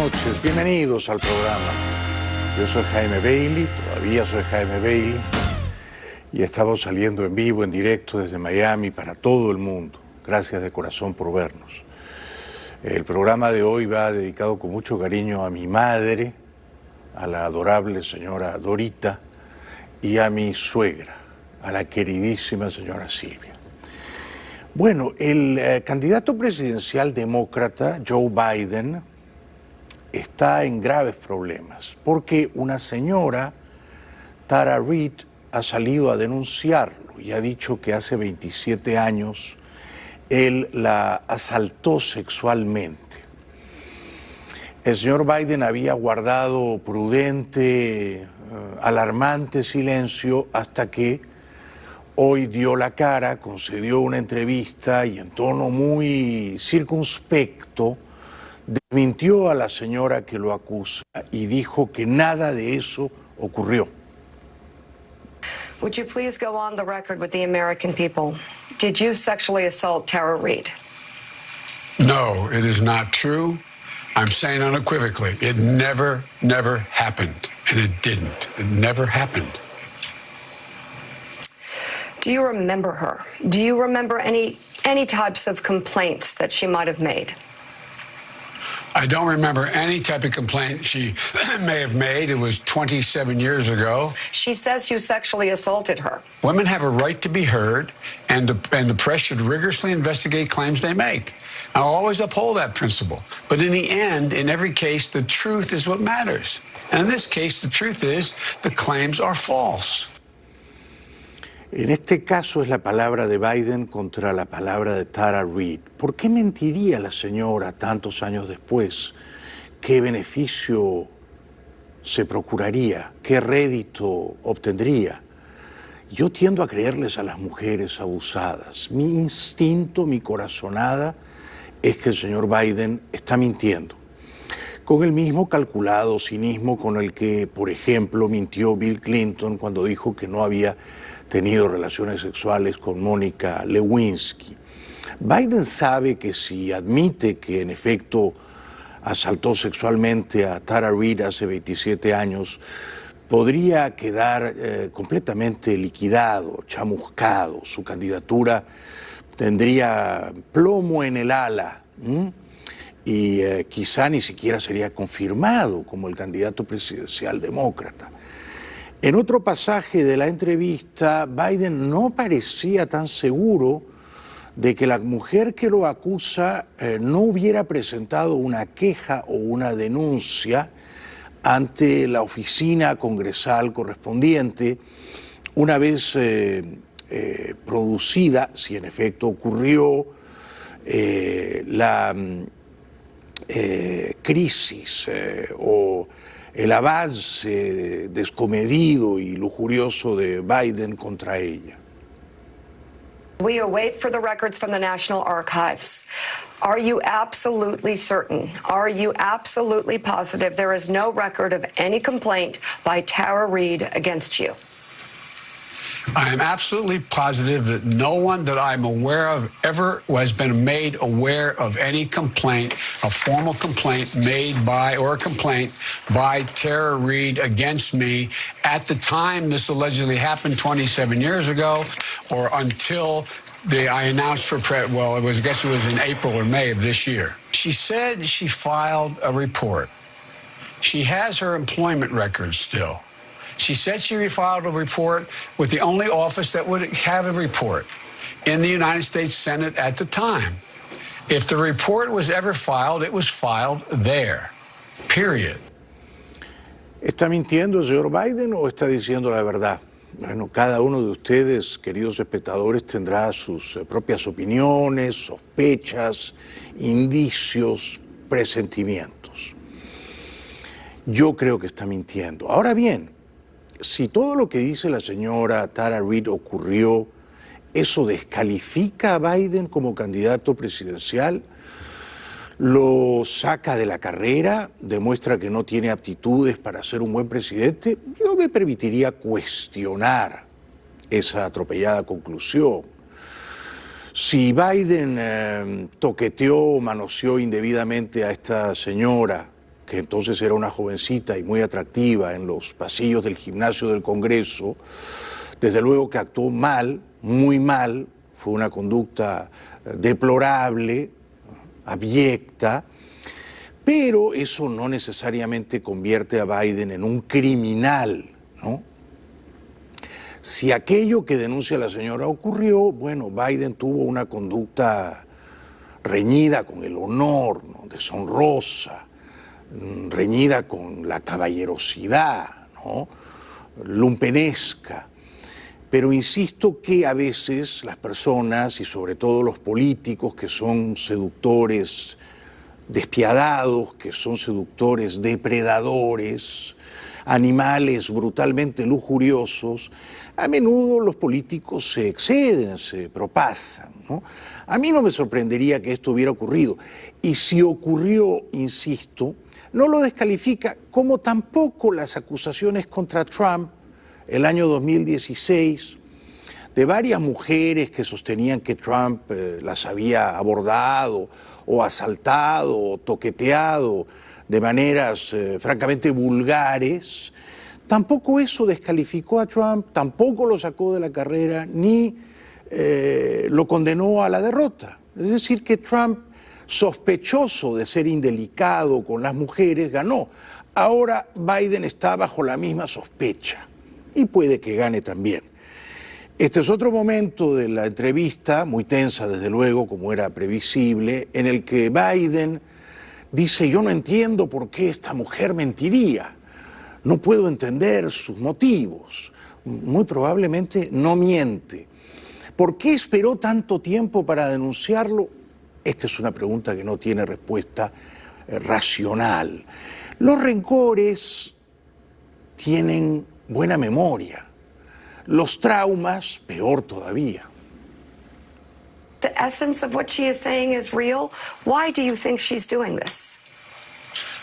noches, bienvenidos al programa. Yo soy Jaime Bailey, todavía soy Jaime Bailey, y estamos saliendo en vivo, en directo desde Miami para todo el mundo. Gracias de corazón por vernos. El programa de hoy va dedicado con mucho cariño a mi madre, a la adorable señora Dorita, y a mi suegra, a la queridísima señora Silvia. Bueno, el candidato presidencial demócrata, Joe Biden, está en graves problemas porque una señora, Tara Reid, ha salido a denunciarlo y ha dicho que hace 27 años él la asaltó sexualmente. El señor Biden había guardado prudente, alarmante silencio hasta que hoy dio la cara, concedió una entrevista y en tono muy circunspecto desmintió a la señora que lo acusa y dijo que nada de eso ocurrió. Would you please go on the record with the American people? Did you sexually assault Tara Reid? No, it is not true. I'm saying unequivocally, it never happened. And it didn't. It never happened. Do you remember her? Do you remember any types of complaints that she might have made? I don't remember any type of complaint she may have made. It was 27 years ago. She says you sexually assaulted her. Women have a right to be heard, and the press should rigorously investigate claims they make. I'll always uphold that principle. But in the end, in every case, the truth is what matters. And in this case, the truth is the claims are false. En este caso es la palabra de Biden contra la palabra de Tara Reid. ¿Por qué mentiría la señora tantos años después? ¿Qué beneficio se procuraría? ¿Qué rédito obtendría? Yo tiendo a creerles a las mujeres abusadas. Mi instinto, mi corazonada, es que el señor Biden está mintiendo. Con el mismo calculado cinismo con el que, por ejemplo, mintió Bill Clinton cuando dijo que no había tenido relaciones sexuales con Mónica Lewinsky. Biden sabe que si admite que en efecto asaltó sexualmente a Tara Reid hace 27 años, podría quedar completamente liquidado, chamuscado. Su candidatura tendría plomo en el ala y quizá ni siquiera sería confirmado como el candidato presidencial demócrata. En otro pasaje de la entrevista, Biden no parecía tan seguro de que la mujer que lo acusa no hubiera presentado una queja o una denuncia ante la oficina congresal correspondiente una vez producida, si en efecto ocurrió, la crisis o el avance descomedido y lujurioso de Biden contra ella. We await for the records from the National Archives. Are you absolutely certain? Are you absolutely positive there is no record of any complaint by Tara Reid against you? I am absolutely positive that no one that I'm aware of ever has been made aware of any complaint, a formal complaint made by or a complaint by Tara Reid against me at the time this allegedly happened 27 years ago or until I announced for I guess it was in April or May of this year. She said she filed a report. She has her employment records still. She said she filed a report with the only office that would have a report in the United States Senate at the time. If the report was ever filed, it was filed there, period. ¿Está mintiendo el señor Biden o está diciendo la verdad? Bueno, cada uno de ustedes, queridos espectadores, tendrá sus propias opiniones, sospechas, indicios, presentimientos. Yo creo que está mintiendo. Ahora bien, si todo lo que dice la señora Tara Reid ocurrió, ¿eso descalifica a Biden como candidato presidencial? ¿Lo saca de la carrera? ¿Demuestra que no tiene aptitudes para ser un buen presidente? Yo me permitiría cuestionar esa atropellada conclusión. Si Biden toqueteó o manoseó indebidamente a esta señora que entonces era una jovencita y muy atractiva en los pasillos del gimnasio del Congreso, desde luego que actuó mal, muy mal, fue una conducta deplorable, abyecta, pero eso no necesariamente convierte a Biden en un criminal, ¿no? Si aquello que denuncia la señora ocurrió, bueno, Biden tuvo una conducta reñida con el honor, ¿no? Deshonrosa, reñida con la caballerosidad, ¿no? Lumpenesca. Pero insisto que a veces las personas, y sobre todo los políticos, que son seductores despiadados, que son seductores depredadores, animales brutalmente lujuriosos, a menudo los políticos se exceden, se propasan, ¿no? A mí no me sorprendería que esto hubiera ocurrido. Y si ocurrió, insisto, no lo descalifica, como tampoco las acusaciones contra Trump el año 2016, de varias mujeres que sostenían que Trump las había abordado o asaltado o toqueteado de maneras francamente vulgares. Tampoco eso descalificó a Trump, tampoco lo sacó de la carrera, ni lo condenó a la derrota. Es decir, que Trump, sospechoso de ser indelicado con las mujeres, ganó. Ahora Biden está bajo la misma sospecha y puede que gane también. Este es otro momento de la entrevista, muy tensa desde luego, como era previsible, en el que Biden dice: yo no entiendo por qué esta mujer mentiría, no puedo entender sus motivos. Muy probablemente no miente. ¿Por qué esperó tanto tiempo para denunciarlo? Esta es una pregunta que no tiene respuesta racional. Los rencores tienen buena memoria. Los traumas, peor todavía. The essence of what she is saying is real. Why do you think she's doing this?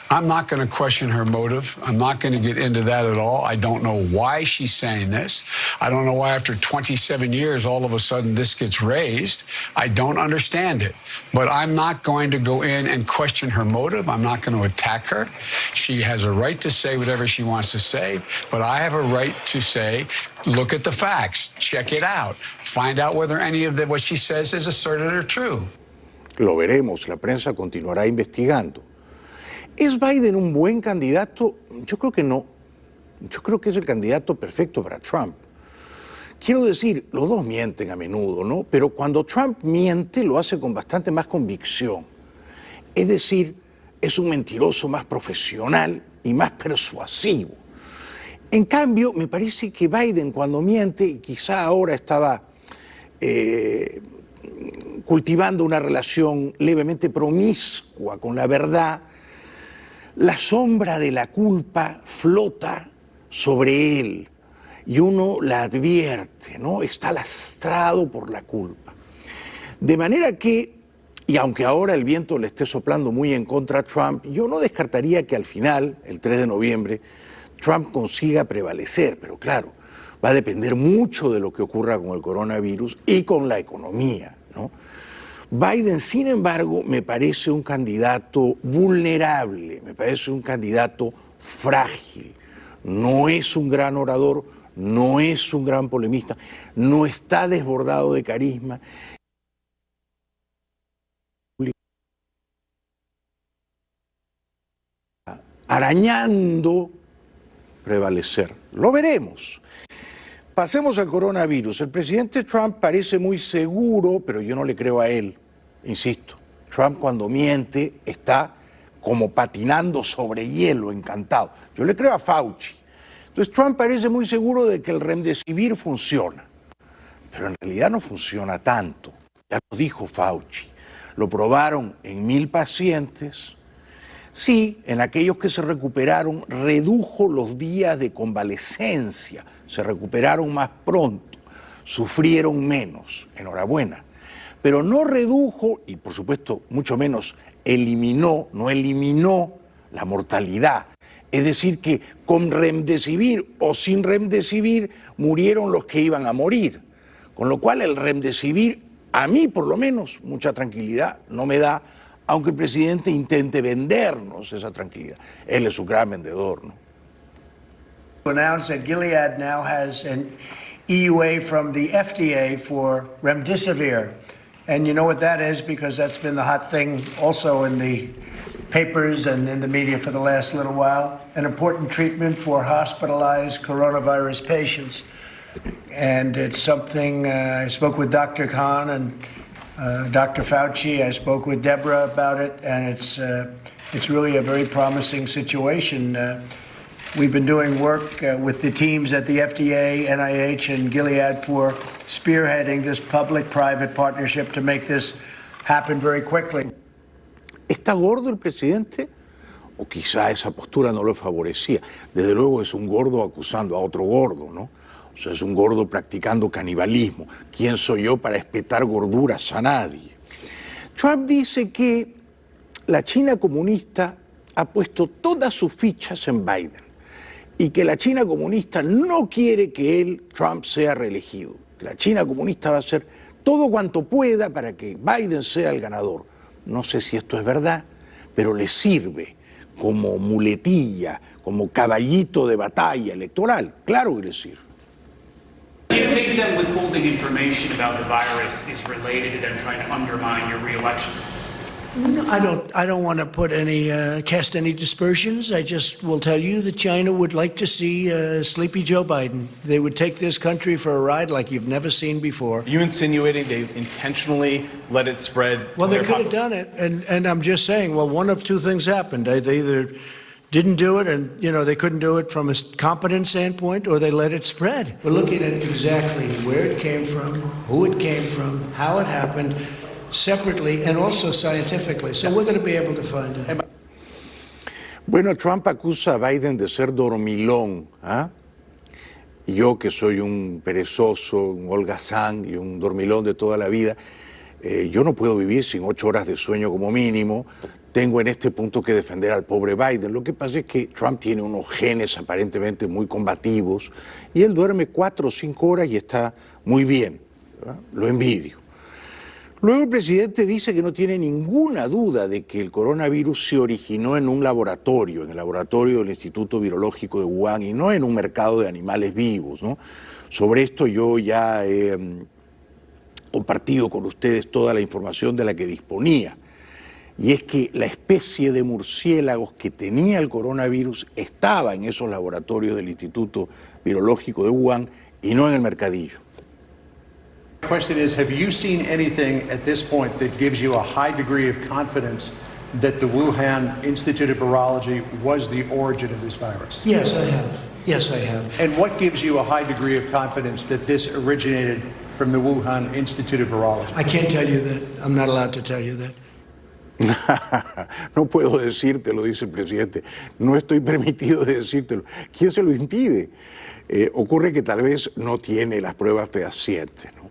I'm not going to question her motive. I'm not going to get into that at all. I don't know why she's saying this. I don't know why after 27 years, all of a sudden this gets raised. I don't understand it. But I'm not going to go in and question her motive. I'm not going to attack her. She has a right to say whatever she wants to say. But I have a right to say, look at the facts. Check it out. Find out whether any of what she says is asserted or true. Lo veremos. La prensa continuará investigando. ¿Es Biden un buen candidato? Yo creo que no. Yo creo que es el candidato perfecto para Trump. Quiero decir, los dos mienten a menudo, ¿no? Pero cuando Trump miente, lo hace con bastante más convicción. Es decir, es un mentiroso más profesional y más persuasivo. En cambio, me parece que Biden, cuando miente, quizá ahora estaba cultivando una relación levemente promiscua con la verdad, la sombra de la culpa flota sobre él y uno la advierte, ¿no? Está lastrado por la culpa. De manera que, y aunque ahora el viento le esté soplando muy en contra a Trump, yo no descartaría que al final, el 3 de noviembre, Trump consiga prevalecer, pero claro, va a depender mucho de lo que ocurra con el coronavirus y con la economía, ¿no? Biden, sin embargo, me parece un candidato vulnerable, me parece un candidato frágil. No es un gran orador, no es un gran polemista, no está desbordado de carisma. Arañando prevalecer. Lo veremos. Pasemos al coronavirus. El presidente Trump parece muy seguro, pero yo no le creo a él. Insisto, Trump cuando miente está como patinando sobre hielo, encantado. Yo le creo a Fauci. Entonces Trump parece muy seguro de que el remdesivir funciona, pero en realidad no funciona tanto. Ya lo dijo Fauci. Lo probaron en 1000 pacientes. Sí, en aquellos que se recuperaron redujo los días de convalecencia, se recuperaron más pronto, sufrieron menos, enhorabuena. Pero no redujo, y por supuesto mucho menos eliminó, no eliminó la mortalidad. Es decir, que con remdesivir o sin remdesivir murieron los que iban a morir. Con lo cual el remdesivir, a mí por lo menos, mucha tranquilidad no me da, aunque el presidente intente vendernos esa tranquilidad. Él es un gran vendedor, ¿no? Announced that Gilead now has an EUA from the FDA for remdesivir. And you know what that is because that's been the hot thing also in the papers and in the media for the last little while. An important treatment for hospitalized coronavirus patients. And it's something, I spoke with Dr. Khan and Dr. Fauci. I spoke with Deborah about it, and it's really a very promising situation. We've been doing work with the teams at the FDA, NIH, and Gilead for spearheading this public-private partnership to make this happen very quickly. ¿Está gordo el presidente? O quizá esa postura no lo favorecía. Desde luego es un gordo acusando a otro gordo, ¿no? O sea, es un gordo practicando canibalismo. ¿Quién soy yo para espetar gorduras a nadie? Trump dice que la China comunista ha puesto todas sus fichas en Biden y que la China comunista no quiere que él, Trump, sea reelegido. La China comunista va a hacer todo cuanto pueda para que Biden sea el ganador. No sé si esto es verdad, pero le sirve como muletilla, como caballito de batalla electoral. Claro que le sirve. Do you think them withholding information about the virus is related to them trying to undermine your re-election? No, I don't want to put any cast any dispersions. I just will tell you that China would like to see sleepy Joe Biden. They would take this country for a ride like you've never seen before. Are you insinuating they intentionally let it spread? Well, they could have done it, and I'm just saying. Well, one of two things happened. They either didn't do it, and they couldn't do it from a competent standpoint, or they let it spread. We're looking at exactly where it came from, who it came from, how it happened, separately and also scientifically. So we're going to be able to find it. Bueno, Trump acusa a Biden de ser dormilón. ¿Ah? Yo, que soy un perezoso, un holgazán y un dormilón de toda la vida, yo no puedo vivir sin 8 horas de sueño como mínimo. Tengo en este punto que defender al pobre Biden. Lo que pasa es que Trump tiene unos genes aparentemente muy combativos y él duerme 4 o 5 horas y está muy bien. ¿Verdad? Lo envidio. Luego el presidente dice que no tiene ninguna duda de que el coronavirus se originó en un laboratorio, en el laboratorio del Instituto Virológico de Wuhan y no en un mercado de animales vivos, ¿no? Sobre esto yo ya he compartido con ustedes toda la información de la que disponía. Y es que la especie de murciélagos que tenía el coronavirus estaba en esos laboratorios del Instituto Virológico de Wuhan y no en el mercadillo. The question is, have you seen anything at this point that gives you a high degree of confidence that the Wuhan Institute of Virology was the origin of this virus? Yes, I have. Yes, I have. And what gives you a high degree of confidence that this originated from the Wuhan Institute of Virology? I can't tell you that. I'm not allowed to tell you that. No puedo decírtelo, dice el presidente. No estoy permitido de decírtelo. ¿Quién se lo impide? Ocurre que tal vez no tiene las pruebas fehacientes, ¿no?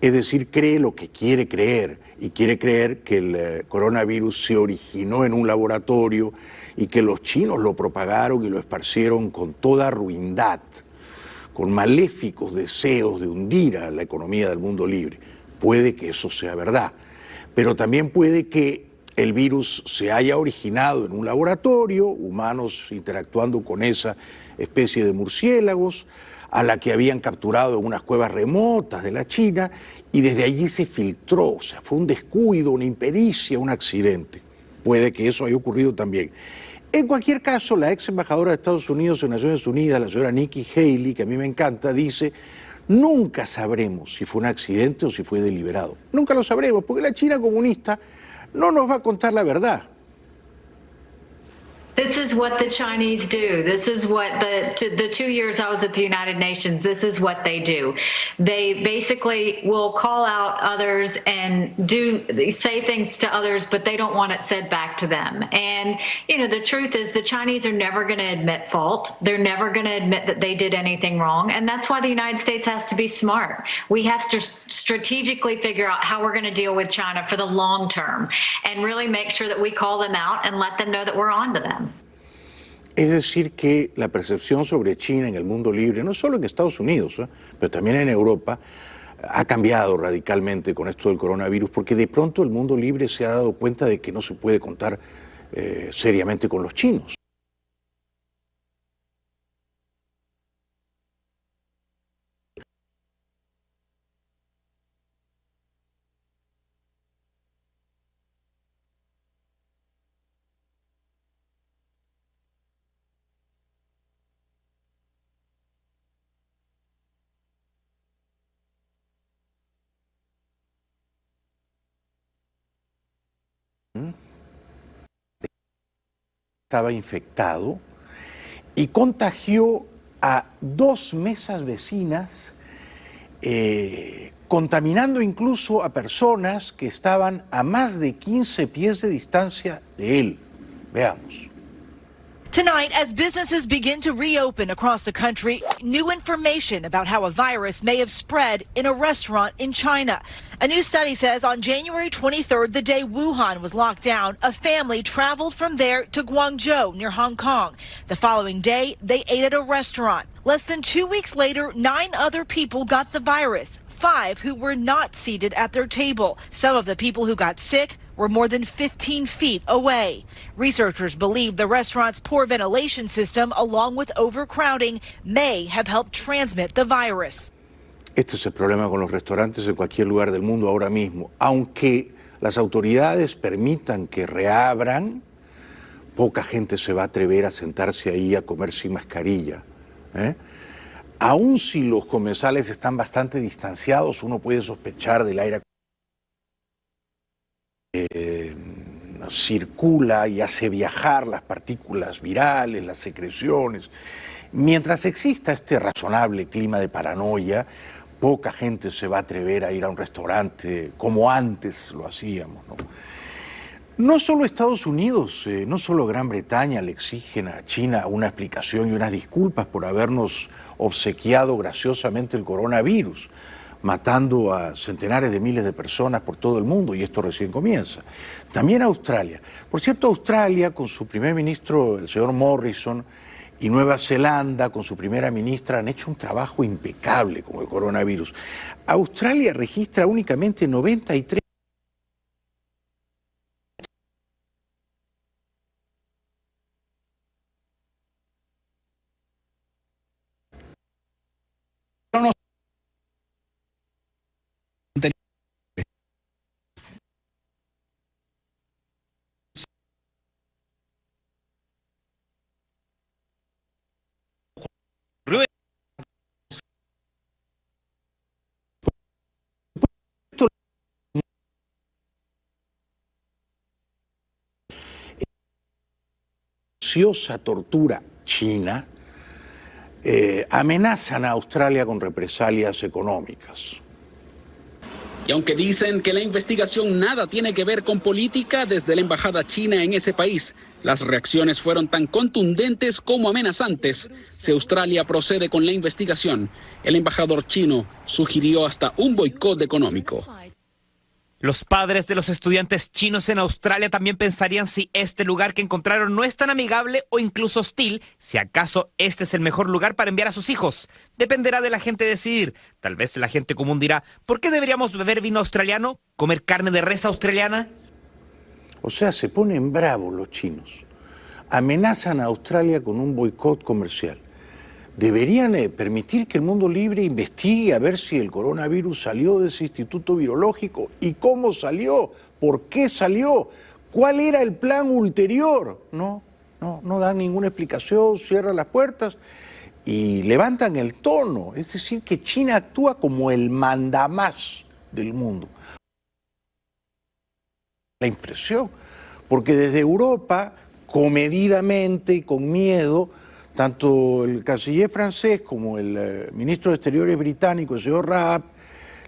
Es decir, cree lo que quiere creer y quiere creer que el coronavirus se originó en un laboratorio y que los chinos lo propagaron y lo esparcieron con toda ruindad, con maléficos deseos de hundir a la economía del mundo libre. Puede que eso sea verdad, pero también puede que el virus se haya originado en un laboratorio, humanos interactuando con esa especie de murciélagos, a la que habían capturado en unas cuevas remotas de la China, y desde allí se filtró. O sea, fue un descuido, una impericia, un accidente. Puede que eso haya ocurrido también. En cualquier caso, la ex embajadora de Estados Unidos en Naciones Unidas, la señora Nikki Haley, que a mí me encanta, dice: nunca sabremos si fue un accidente o si fue deliberado. Nunca lo sabremos, porque la China comunista no nos va a contar la verdad. This is what the Chinese do. This is what the 2 years I was at the United Nations, this is what they do. They basically will call out others and say things to others, but they don't want it said back to them. And, the truth is the Chinese are never going to admit fault. They're never going to admit that they did anything wrong. And that's why the United States has to be smart. We have to strategically figure out how we're going to deal with China for the long term and really make sure that we call them out and let them know that we're on to them. Es decir, que la percepción sobre China en el mundo libre, no solo en Estados Unidos, pero también en Europa, ha cambiado radicalmente con esto del coronavirus, porque de pronto el mundo libre se ha dado cuenta de que no se puede contar seriamente con los chinos. Estaba infectado y contagió a 2 mesas vecinas, contaminando incluso a personas que estaban a más de 15 pies de distancia de él. Veamos. Tonight, as businesses begin to reopen across the country, new information about how a virus may have spread in a restaurant in China. A new study says on January 23rd, the day Wuhan was locked down, a family traveled from there to Guangzhou near Hong Kong. The following day, they ate at a restaurant. Less than 2 weeks later, 9 other people got the virus, 5 who were not seated at their table. Some of the people who got sick were more than 15 feet away. Researchers believe the restaurant's poor ventilation system, along with overcrowding, may have helped transmit the virus. Este es el problema con los restaurantes en cualquier lugar del mundo ahora mismo. Aunque las autoridades permitan que reabran, poca gente se va a atrever a sentarse ahí a comer sin mascarilla. Aun si los comensales están bastante distanciados, uno puede sospechar del aire circula y hace viajar las partículas virales, las secreciones. Mientras exista este razonable clima de paranoia, poca gente se va a atrever a ir a un restaurante como antes lo hacíamos, ¿no? No solo Estados Unidos, no solo Gran Bretaña le exigen a China una explicación y unas disculpas por habernos obsequiado graciosamente el coronavirus, matando a centenares de miles de personas por todo el mundo, y esto recién comienza. También Australia. Por cierto, Australia, con su primer ministro, el señor Morrison, y Nueva Zelanda, con su primera ministra, han hecho un trabajo impecable con el coronavirus. Australia registra únicamente 93 tortura china, amenazan a Australia con represalias económicas. Y aunque dicen que la investigación nada tiene que ver con política, desde la embajada china en ese país, las reacciones fueron tan contundentes como amenazantes. Si Australia procede con la investigación, el embajador chino sugirió hasta un boicot económico. Los padres de los estudiantes chinos en Australia también pensarían si este lugar que encontraron no es tan amigable o incluso hostil, si acaso este es el mejor lugar para enviar a sus hijos. Dependerá de la gente decidir. Tal vez la gente común dirá, ¿por qué deberíamos beber vino australiano? ¿Comer carne de res australiana? O sea, se ponen bravos los chinos. Amenazan a Australia con un boicot comercial. Deberían permitir que el mundo libre investigue a ver si el coronavirus salió de ese instituto virológico y cómo salió, por qué salió, cuál era el plan ulterior. No dan ninguna explicación, cierran las puertas y levantan el tono. Es decir, que China actúa como el mandamás del mundo. La impresión, porque desde Europa, comedidamente y con miedo, tanto el canciller francés como el ministro de Exteriores británico, el señor Raab,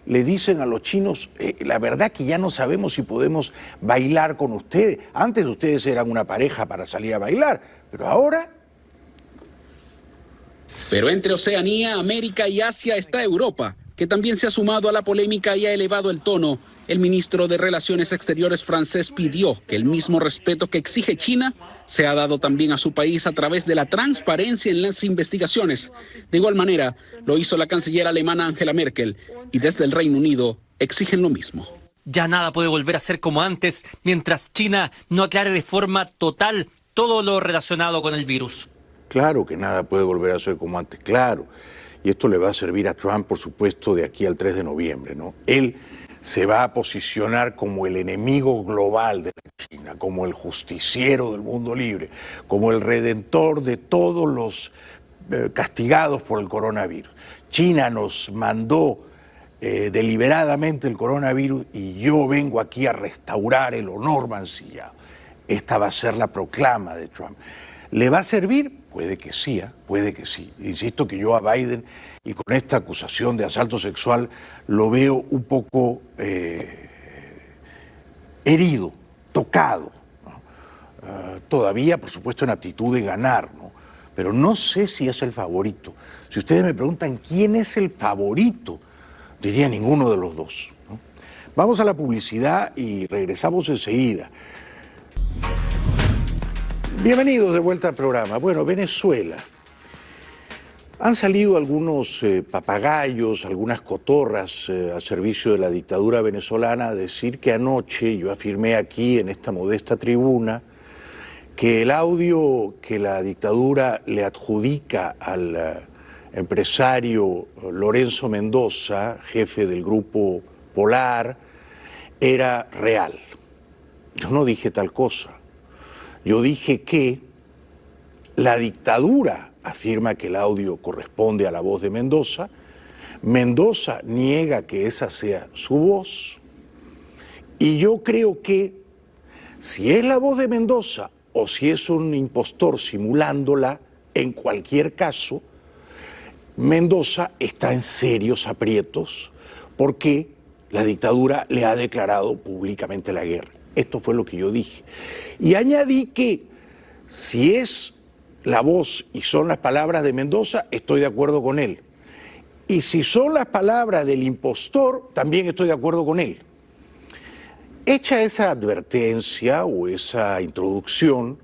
le dicen a los chinos, la verdad que ya no sabemos si podemos bailar con ustedes. Antes ustedes eran una pareja para salir a bailar, pero ahora... Pero entre Oceanía, América y Asia está Europa, que también se ha sumado a la polémica y ha elevado el tono. El ministro de Relaciones Exteriores francés pidió que el mismo respeto que exige China se ha dado también a su país a través de la transparencia en las investigaciones. De igual manera, lo hizo la canciller alemana Angela Merkel, y desde el Reino Unido exigen lo mismo. Ya nada puede volver a ser como antes mientras China no aclare de forma total todo lo relacionado con el virus. Claro que nada puede volver a ser como antes, claro. Y esto le va a servir a Trump, por supuesto, de aquí al 3 de noviembre, ¿no? Él se va a posicionar como el enemigo global de China, como el justiciero del mundo libre, como el redentor de todos los castigados por el coronavirus. China nos mandó deliberadamente el coronavirus y yo vengo aquí a restaurar el honor mancillado. Esta va a ser la proclama de Trump. ¿Le va a servir? Puede que sí, puede que sí. Insisto que yo a Biden y con esta acusación de asalto sexual lo veo un poco herido, tocado, ¿no? Todavía, por supuesto, en aptitud de ganar, ¿no? Pero no sé si es el favorito. Si ustedes me preguntan quién es el favorito, diría ninguno de los dos, ¿no? Vamos a la publicidad y regresamos enseguida. Bienvenidos de vuelta al programa. Bueno, Venezuela. Han salido algunos papagayos, algunas cotorras al servicio de la dictadura venezolana a decir que anoche yo afirmé aquí en esta modesta tribuna que el audio que la dictadura le adjudica al empresario Lorenzo Mendoza, jefe del grupo Polar, era real. Yo no dije tal cosa. Yo dije que la dictadura afirma que el audio corresponde a la voz de Mendoza, Mendoza niega que esa sea su voz, y yo creo que si es la voz de Mendoza o si es un impostor simulándola, en cualquier caso, Mendoza está en serios aprietos porque la dictadura le ha declarado públicamente la guerra. Esto fue lo que yo dije. Y añadí que si es la voz y son las palabras de Mendoza, estoy de acuerdo con él. Y si son las palabras del impostor, también estoy de acuerdo con él. Hecha esa advertencia o esa introducción,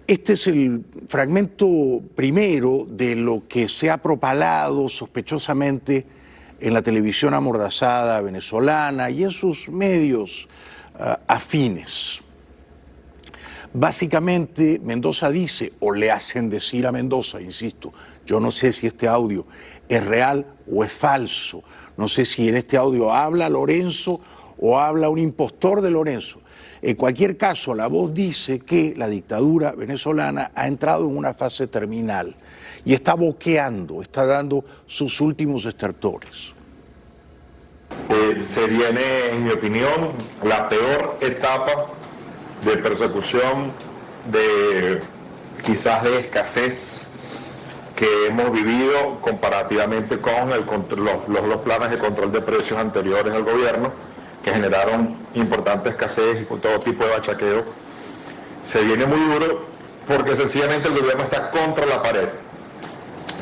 este es el fragmento primero de lo que se ha propalado sospechosamente en la televisión amordazada venezolana y en sus medios afines. Básicamente, Mendoza dice, o le hacen decir a Mendoza, insisto, yo no sé si este audio es real o es falso, no sé si en este audio habla Lorenzo o habla un impostor de Lorenzo. En cualquier caso, la voz dice que la dictadura venezolana ha entrado en una fase terminal y está boqueando, está dando sus últimos estertores. Se viene, en mi opinión, la peor etapa de persecución, quizás de escasez que hemos vivido comparativamente con los planes de control de precios anteriores al gobierno, que generaron importante escasez y con todo tipo de bachaqueo. Se viene muy duro porque sencillamente el gobierno está contra la pared,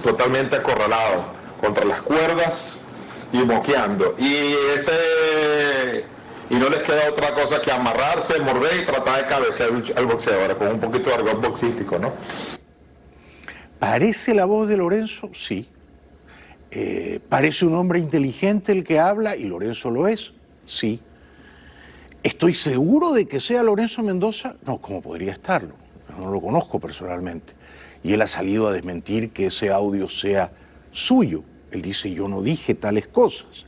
totalmente acorralado, contra las cuerdas y moqueando. Y no les queda otra cosa que amarrarse, morder y tratar de cabecear al boxeador, con un poquito de argot boxístico, ¿no? ¿Parece la voz de Lorenzo? Sí. ¿Parece un hombre inteligente el que habla? ¿Y Lorenzo lo es? Sí. ¿Estoy seguro de que sea Lorenzo Mendoza? No, ¿cómo podría estarlo? No lo conozco personalmente. Y él ha salido a desmentir que ese audio sea suyo. Él dice, yo no dije tales cosas.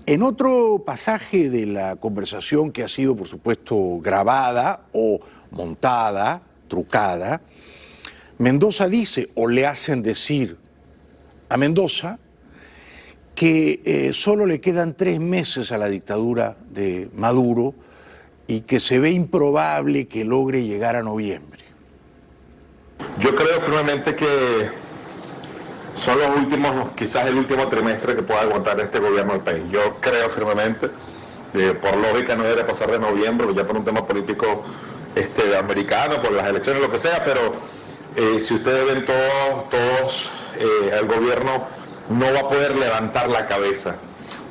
En otro pasaje de la conversación que ha sido, por supuesto, grabada o montada, trucada, Mendoza dice, o le hacen decir a Mendoza, que solo le quedan 3 meses a la dictadura de Maduro y que se ve improbable que logre llegar a noviembre. Yo creo firmemente que son los últimos, quizás el último trimestre que pueda aguantar este gobierno del país. Yo creo firmemente, por lógica no debe pasar de noviembre, ya por un tema político americano, por las elecciones, lo que sea, pero si ustedes ven todos el gobierno no va a poder levantar la cabeza,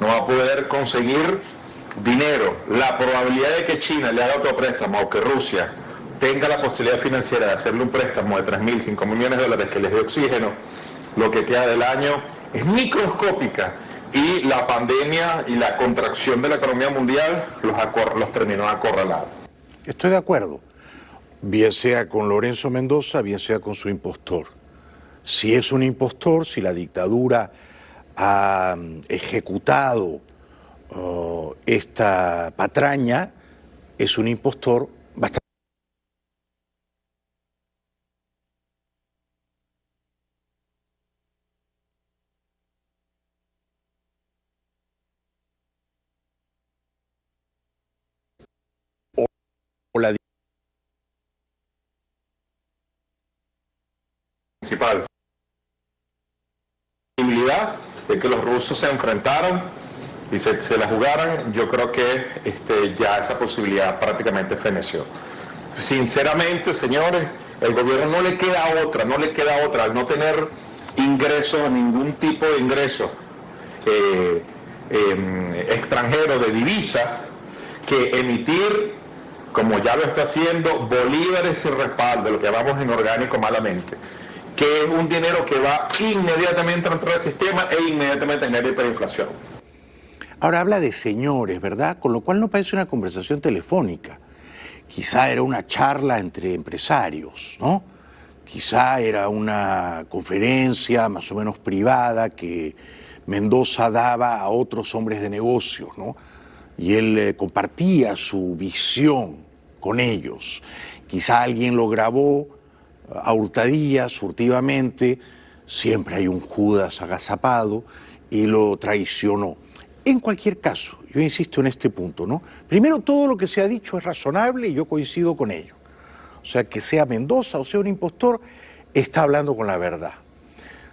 no va a poder conseguir dinero. La probabilidad de que China le haga otro préstamo o que Rusia tenga la posibilidad financiera de hacerle un préstamo de 3.000, 5.000 millones de dólares que les dé oxígeno, lo que queda del año es microscópica, y la pandemia y la contracción de la economía mundial los terminó acorralados. Estoy de acuerdo, bien sea con Lorenzo Mendoza, bien sea con su impostor. Si es un impostor, si la dictadura ha ejecutado esta patraña, es un impostor bastante. O la principal posibilidad de que los rusos se enfrentaran y se la jugaran, yo creo que ya esa posibilidad prácticamente feneció. Sinceramente, señores, el gobierno no le queda otra, al no tener ingresos, ningún tipo de ingreso extranjero de divisa, que emitir, como ya lo está haciendo, bolívares sin respaldo, lo que llamamos inorgánico malamente, que es un dinero que va inmediatamente a entrar al sistema e inmediatamente a generar hiperinflación. Ahora habla de señores, ¿verdad? Con lo cual no parece una conversación telefónica. Quizá era una charla entre empresarios, ¿no? Quizá era una conferencia más o menos privada que Mendoza daba a otros hombres de negocios, ¿no? Y él compartía su visión con ellos. Quizá alguien lo grabó a hurtadillas, furtivamente, siempre hay un Judas agazapado, y lo traicionó. En cualquier caso, yo insisto en este punto, ¿no? Primero, todo lo que se ha dicho es razonable y yo coincido con ello. O sea, que sea Mendoza o sea un impostor, está hablando con la verdad.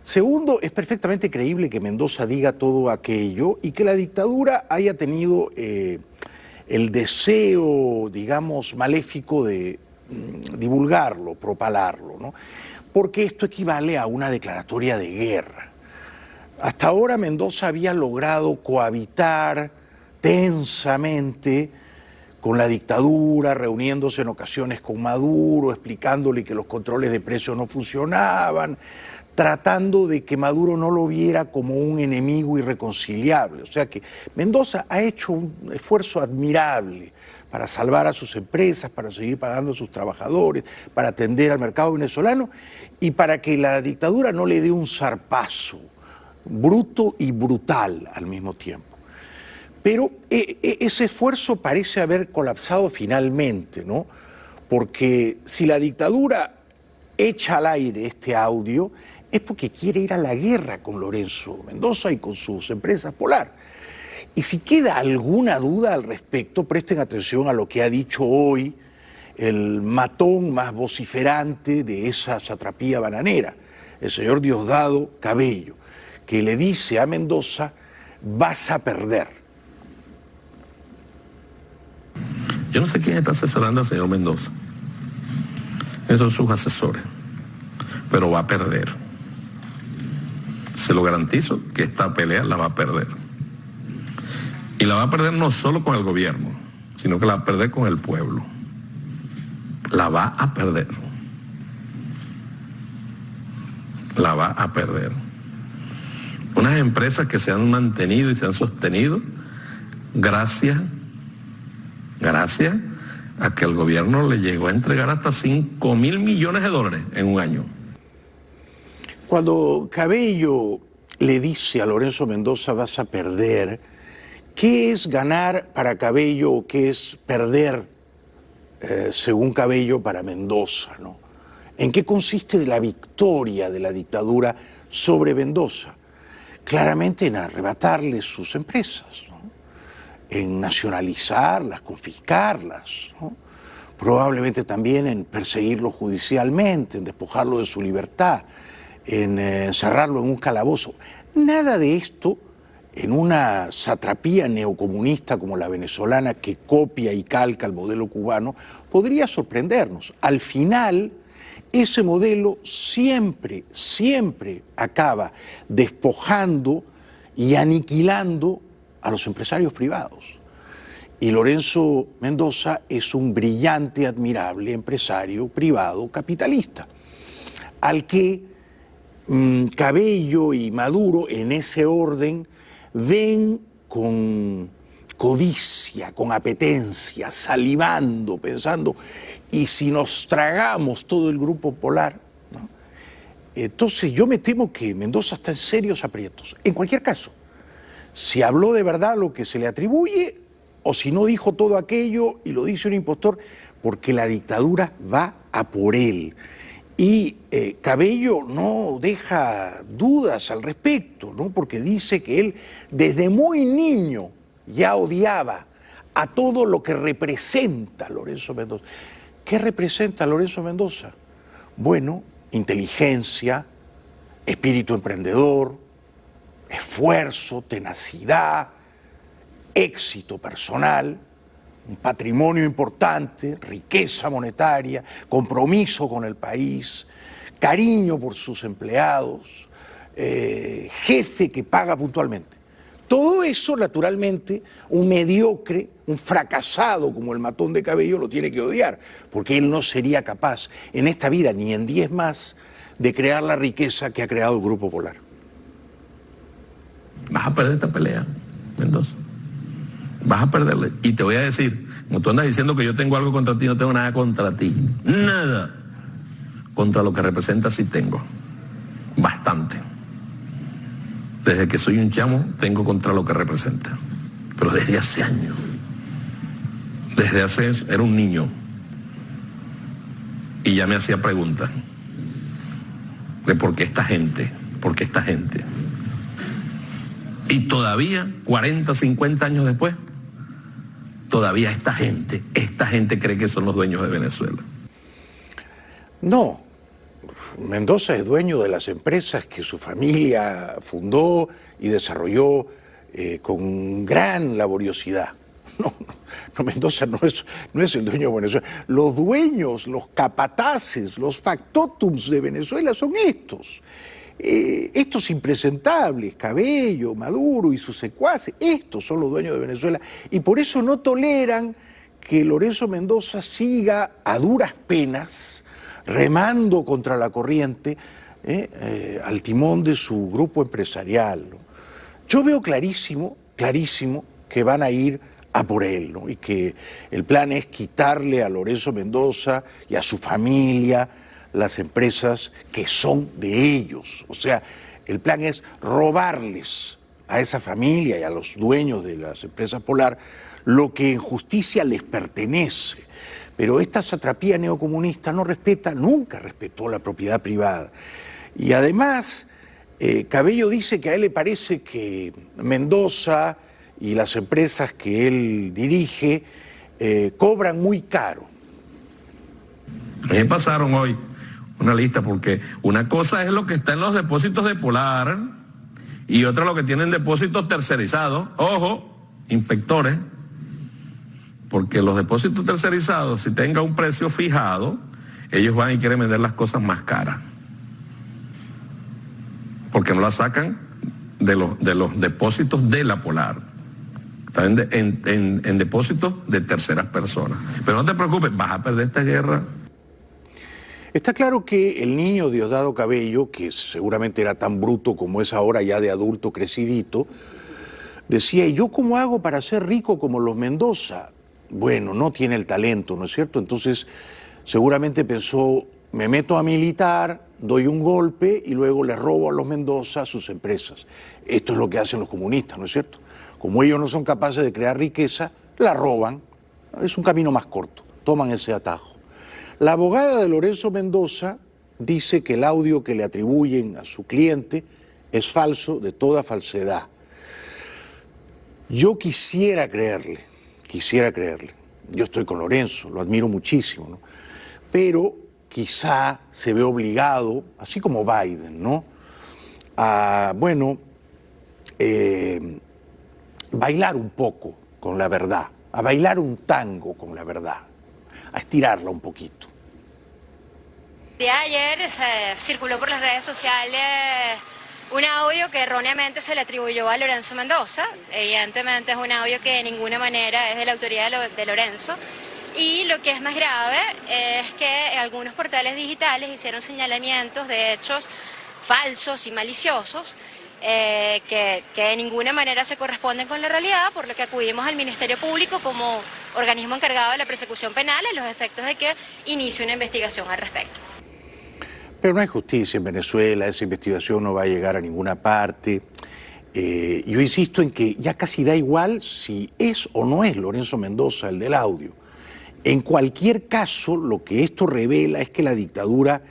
Segundo, es perfectamente creíble que Mendoza diga todo aquello y que la dictadura haya tenido el deseo, digamos, maléfico de divulgarlo, propalarlo, ¿no? Porque esto equivale a una declaratoria de guerra. Hasta ahora Mendoza había logrado cohabitar tensamente con la dictadura, reuniéndose en ocasiones con Maduro, explicándole que los controles de precios no funcionaban, tratando de que Maduro no lo viera como un enemigo irreconciliable. O sea que Mendoza ha hecho un esfuerzo admirable para salvar a sus empresas, para seguir pagando a sus trabajadores, para atender al mercado venezolano y para que la dictadura no le dé un zarpazo bruto y brutal al mismo tiempo. Pero ese esfuerzo parece haber colapsado finalmente, ¿no? Porque si la dictadura echa al aire este audio, es porque quiere ir a la guerra con Lorenzo Mendoza y con sus empresas Polar. Y si queda alguna duda al respecto, presten atención a lo que ha dicho hoy el matón más vociferante de esa satrapía bananera, el señor Diosdado Cabello, que le dice a Mendoza: vas a perder. Yo no sé quién está asesorando al señor Mendoza. Esos son sus asesores. Pero va a perder. Se lo garantizo que esta pelea la va a perder. Y la va a perder no solo con el gobierno, sino que la va a perder con el pueblo. La va a perder. La va a perder. Unas empresas que se han mantenido y se han sostenido gracias a que el gobierno le llegó a entregar hasta 5.000 millones de dólares en un año. Cuando Cabello le dice a Lorenzo Mendoza: vas a perder, ¿qué es ganar para Cabello o qué es perder, según Cabello, para Mendoza, ¿no? ¿En qué consiste la victoria de la dictadura sobre Mendoza? Claramente en arrebatarle sus empresas, ¿no? En nacionalizarlas, confiscarlas, ¿no? Probablemente también en perseguirlo judicialmente, en despojarlo de su libertad, en encerrarlo en un calabozo. Nada de esto en una satrapía neocomunista como la venezolana, que copia y calca el modelo cubano, podría sorprendernos. Al final, ese modelo siempre acaba despojando y aniquilando a los empresarios privados. Y Lorenzo Mendoza es un brillante, admirable empresario privado capitalista, al que Cabello y Maduro, en ese orden, ven con codicia, con apetencia, salivando, pensando, ¿y si nos tragamos todo el Grupo Polar? ¿No? Entonces yo me temo que Mendoza está en serios aprietos. En cualquier caso, si habló de verdad lo que se le atribuye, o si no dijo todo aquello y lo dice un impostor, porque la dictadura va a por él. Y Cabello no deja dudas al respecto, ¿no? Porque dice que él desde muy niño ya odiaba a todo lo que representa Lorenzo Mendoza. ¿Qué representa Lorenzo Mendoza? Bueno, inteligencia, espíritu emprendedor, esfuerzo, tenacidad, éxito personal, un patrimonio importante, riqueza monetaria, compromiso con el país, cariño por sus empleados, jefe que paga puntualmente. Todo eso, naturalmente, un mediocre, un fracasado como el matón de Cabello lo tiene que odiar, porque él no sería capaz en esta vida, ni en 10 más, de crear la riqueza que ha creado el Grupo Polar. Vas a perder esta pelea, Mendoza. Vas a perderle. Y te voy a decir, como tú andas diciendo que yo tengo algo contra ti, no tengo nada contra ti. Nada. Contra lo que representas sí tengo. Bastante. Desde que soy un chamo, tengo contra lo que representa. Pero desde hace años. Desde hace... Era un niño. Y ya me hacía preguntas. De por qué esta gente. ¿Por qué esta gente? Y todavía, 40, 50 años después, todavía esta gente cree que son los dueños de Venezuela. No, Mendoza es dueño de las empresas que su familia fundó y desarrolló con gran laboriosidad. No, Mendoza no es el dueño de Venezuela. Los dueños, los capataces, los factotums de Venezuela son estos. Estos impresentables, Cabello, Maduro y sus secuaces, estos son los dueños de Venezuela y por eso no toleran que Lorenzo Mendoza siga a duras penas remando contra la corriente al timón de su grupo empresarial, ¿no? Yo veo clarísimo que van a ir a por él, ¿no? Y que el plan es quitarle a Lorenzo Mendoza y a su familia las empresas que son de ellos. O sea, el plan es robarles a esa familia y a los dueños de las empresas Polar lo que en justicia les pertenece. Pero esta satrapía neocomunista no respeta, nunca respetó la propiedad privada. Y además, Cabello dice que a él le parece que Mendoza y las empresas que él dirige cobran muy caro. Me pasaron hoy una lista, porque una cosa es lo que está en los depósitos de Polar y otra lo que tienen depósitos tercerizados. Ojo, inspectores, porque los depósitos tercerizados, si tenga un precio fijado, ellos van y quieren vender las cosas más caras, porque no las sacan de los depósitos de la Polar. Están en depósitos de terceras personas. Pero no te preocupes, vas a perder esta guerra. Está claro que el niño Diosdado Cabello, que seguramente era tan bruto como es ahora ya de adulto crecidito, decía, ¿y yo cómo hago para ser rico como los Mendoza? Bueno, no tiene el talento, ¿no es cierto? Entonces seguramente pensó, me meto a militar, doy un golpe y luego le robo a los Mendoza sus empresas. Esto es lo que hacen los comunistas, ¿no es cierto? Como ellos no son capaces de crear riqueza, la roban. Es un camino más corto, toman ese atajo. La abogada de Lorenzo Mendoza dice que el audio que le atribuyen a su cliente es falso, de toda falsedad. Yo quisiera creerle. Yo estoy con Lorenzo, lo admiro muchísimo, ¿no? Pero quizá se ve obligado, así como Biden, ¿no? A, bueno, bailar un poco con la verdad, a bailar un tango con la verdad, a estirarla un poquito. El día de ayer se circuló por las redes sociales Un audio que erróneamente se le atribuyó a Lorenzo Mendoza. Evidentemente es un audio que de ninguna manera es de la autoría de Lorenzo. Y lo que es más grave es que algunos portales digitales hicieron señalamientos de hechos falsos y maliciosos que de ninguna manera se corresponden con la realidad, por lo que acudimos al Ministerio Público como organismo encargado de la persecución penal a los efectos de que inicie una investigación al respecto. Pero no hay justicia en Venezuela, esa investigación no va a llegar a ninguna parte. Yo insisto en que ya casi da igual si es o no es Lorenzo Mendoza el del audio. En cualquier caso, lo que esto revela es que la dictadura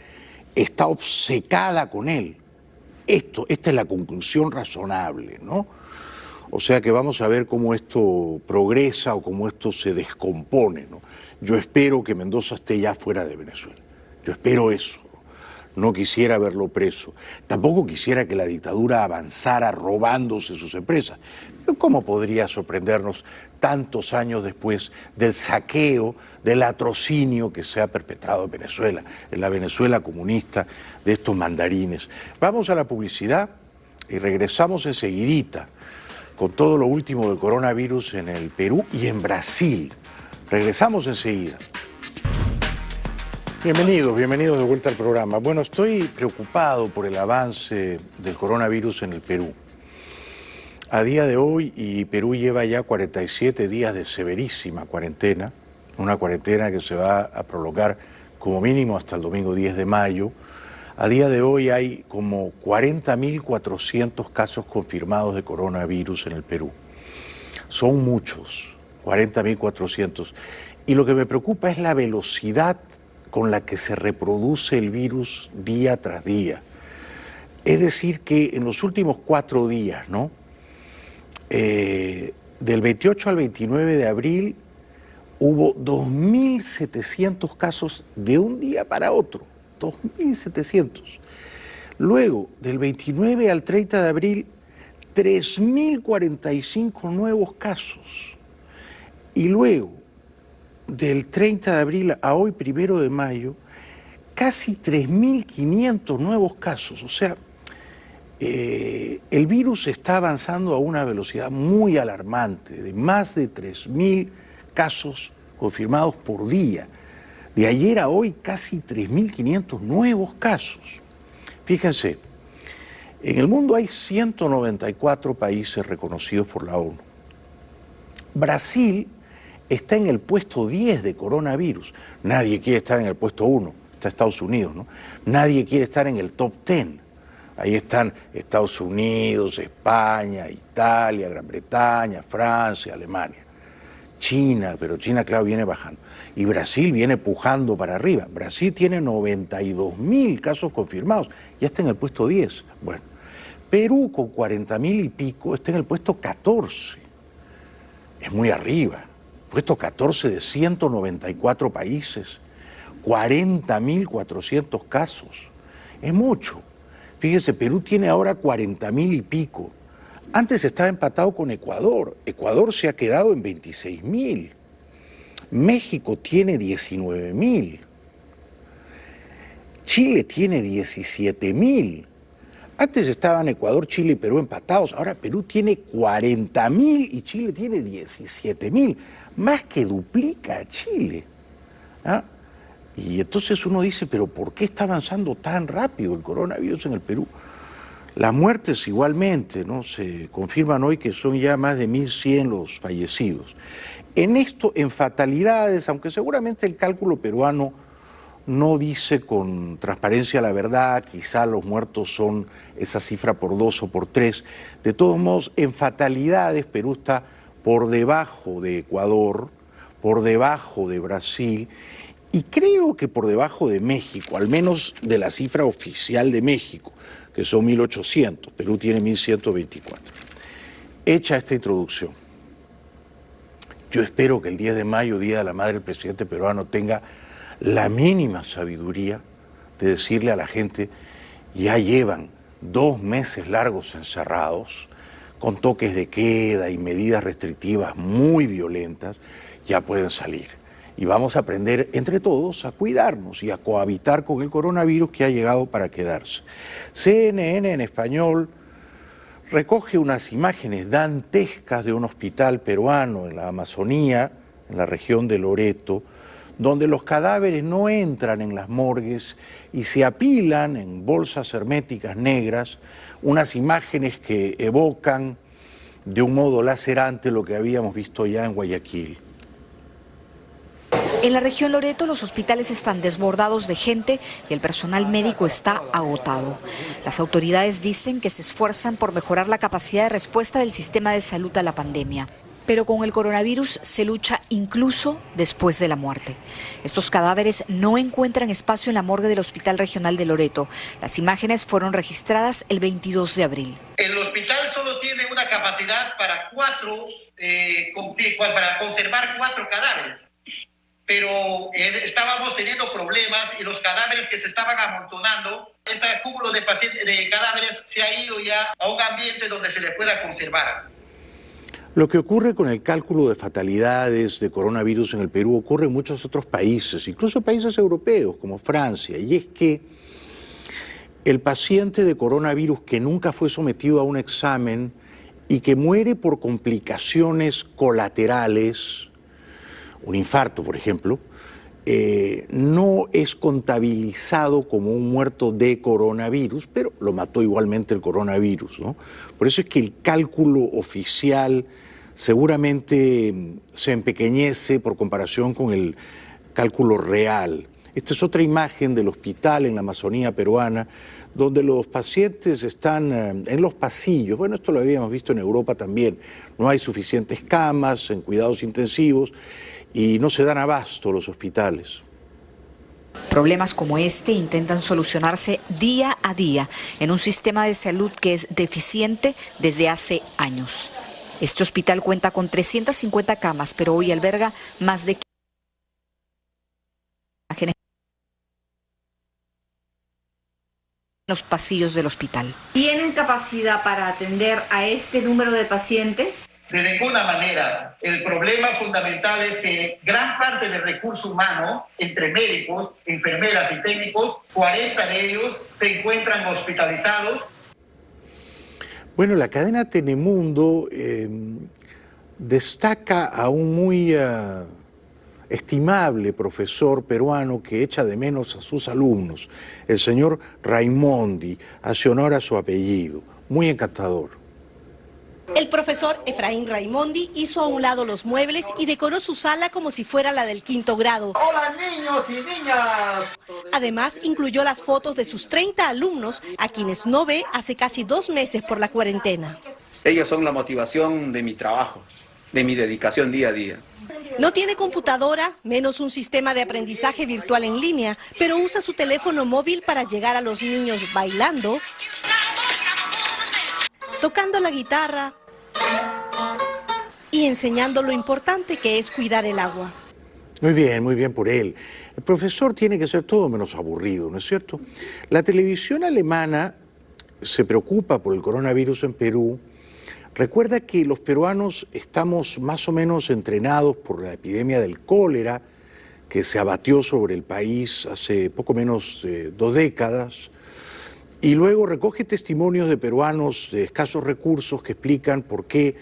está obcecada con él. Esta es la conclusión razonable, ¿no? O sea que vamos a ver cómo esto progresa o cómo esto se descompone, ¿no? Yo espero que Mendoza esté ya fuera de Venezuela. Yo espero eso. No quisiera verlo preso. Tampoco quisiera que la dictadura avanzara robándose sus empresas. Pero ¿cómo podría sorprendernos tantos años después del saqueo, del latrocinio que se ha perpetrado en Venezuela, en la Venezuela comunista de estos mandarines? Vamos a la publicidad y regresamos enseguidita con todo lo último del coronavirus en el Perú y en Brasil. Regresamos enseguida. Bienvenidos de vuelta al programa. Bueno, estoy preocupado por el avance del coronavirus en el Perú. A día de hoy, y Perú lleva ya 47 días de severísima cuarentena, una cuarentena que se va a prolongar como mínimo hasta el domingo 10 de mayo. A día de hoy hay como 40.400 casos confirmados de coronavirus en el Perú. Son muchos, 40.400. Y lo que me preocupa es la velocidad con la que se reproduce el virus día tras día. Es decir, que en los últimos 4 días, ¿no? Del 28 al 29 de abril hubo 2.700 casos de un día para otro, 2.700. Luego, del 29 al 30 de abril, 3.045 nuevos casos. Y luego, del 30 de abril a hoy, 1 de mayo, casi 3.500 nuevos casos. O sea, el virus está avanzando a una velocidad muy alarmante, de más de 3.000 casos confirmados por día. De ayer a hoy, casi 3.500 nuevos casos. Fíjense, en el mundo hay 194 países reconocidos por la ONU. Brasil está en el puesto 10 de coronavirus. Nadie quiere estar en el puesto 1, está Estados Unidos, ¿no? Nadie quiere estar en el top 10. Ahí están Estados Unidos, España, Italia, Gran Bretaña, Francia, Alemania. China, pero China, claro, viene bajando. Y Brasil viene pujando para arriba. Brasil tiene 92.000 casos confirmados, ya está en el puesto 10. Bueno, Perú con 40.000 y pico está en el puesto 14. Es muy arriba. Puesto 14 de 194 países, 40.400 casos. Es mucho. Fíjese, Perú tiene ahora 40.000 y pico. Antes estaba empatado con Ecuador. Ecuador se ha quedado en 26.000. México tiene 19.000. Chile tiene 17.000. Antes estaban Ecuador, Chile y Perú empatados. Ahora Perú tiene 40.000 y Chile tiene 17.000. Más que duplica a Chile. ¿Ah? Y entonces uno dice, pero ¿por qué está avanzando tan rápido el coronavirus en el Perú? Las muertes igualmente, ¿no? Se confirman hoy que son ya más de 1.100 los fallecidos. En esto, en fatalidades, aunque seguramente el cálculo peruano no dice con transparencia la verdad, quizá los muertos son esa cifra por 2 o por 3. De todos modos, en fatalidades Perú está por debajo de Ecuador, por debajo de Brasil y creo que por debajo de México, al menos de la cifra oficial de México, que son 1.800, Perú tiene 1.124. Hecha esta introducción, yo espero que el 10 de mayo, Día de la Madre, el presidente peruano tenga la mínima sabiduría de decirle a la gente, ya llevan 2 meses largos encerrados, con toques de queda y medidas restrictivas muy violentas, ya pueden salir. y vamos a aprender entre todos a cuidarnos y a cohabitar con el coronavirus que ha llegado para quedarse. CNN en español recoge unas imágenes dantescas de un hospital peruano en la Amazonía, en la región de Loreto, donde los cadáveres no entran en las morgues y se apilan en bolsas herméticas negras, unas imágenes que evocan de un modo lacerante lo que habíamos visto ya en Guayaquil. En la región Loreto los hospitales están desbordados de gente y el personal médico está agotado. Las autoridades dicen que se esfuerzan por mejorar la capacidad de respuesta del sistema de salud a la pandemia. Pero con el coronavirus se lucha incluso después de la muerte. Estos cadáveres no encuentran espacio en la morgue del Hospital Regional de Loreto. Las imágenes fueron registradas el 22 de abril. El hospital solo tiene una capacidad para conservar 4 cadáveres. Pero estábamos teniendo problemas y los cadáveres que se estaban amontonando, ese cúmulo de cadáveres se ha ido ya a un ambiente donde se le pueda conservar. Lo que ocurre con el cálculo de fatalidades de coronavirus en el Perú ocurre en muchos otros países, incluso países europeos como Francia, y es que el paciente de coronavirus que nunca fue sometido a un examen y que muere por complicaciones colaterales, un infarto, por ejemplo, no es contabilizado como un muerto de coronavirus, pero lo mató igualmente el coronavirus, ¿no? Por eso es que el cálculo oficial seguramente se empequeñece por comparación con el cálculo real. Esta es otra imagen del hospital en la Amazonía peruana, donde los pacientes están en los pasillos. Bueno, esto lo habíamos visto en Europa también. No hay suficientes camas en cuidados intensivos y no se dan abasto los hospitales. Problemas como este intentan solucionarse día a día en un sistema de salud que es deficiente desde hace años. Este hospital cuenta con 350 camas, pero hoy alberga más de 15 en los pasillos del hospital. ¿Tienen capacidad para atender a este número de pacientes? De ninguna manera. El problema fundamental es que gran parte del recurso humano, entre médicos, enfermeras y técnicos, 40 de ellos se encuentran hospitalizados. Bueno, la cadena Telemundo destaca a un muy estimable profesor peruano que echa de menos a sus alumnos, el señor Raimondi, hace honor a su apellido. Muy encantador. El profesor Efraín Raimondi hizo a un lado los muebles y decoró su sala como si fuera la del 5º grado. ¡Hola, niños y niñas! Además, incluyó las fotos de sus 30 alumnos, a quienes no ve hace casi 2 meses por la cuarentena. Ellos son la motivación de mi trabajo, de mi dedicación día a día. No tiene computadora, menos un sistema de aprendizaje virtual en línea, pero usa su teléfono móvil para llegar a los niños bailando, tocando la guitarra y enseñando lo importante que es cuidar el agua. Muy bien por él. El profesor tiene que ser todo menos aburrido, ¿no es cierto? La televisión alemana se preocupa por el coronavirus en Perú. Recuerda que los peruanos estamos más o menos entrenados por la epidemia del cólera que se abatió sobre el país hace poco menos de 2 décadas. Y luego recoge testimonios de peruanos de escasos recursos que explican por qué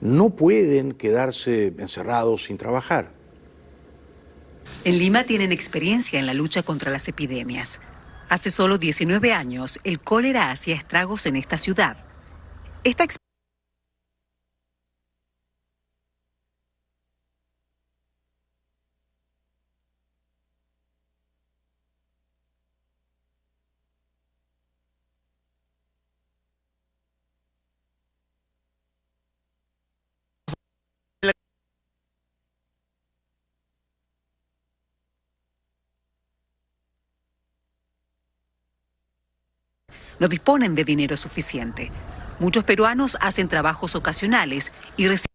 no pueden quedarse encerrados sin trabajar. En Lima tienen experiencia en la lucha contra las epidemias. Hace solo 19 años, el cólera hacía estragos en esta ciudad. Esta no disponen de dinero suficiente. Muchos peruanos hacen trabajos ocasionales y reciben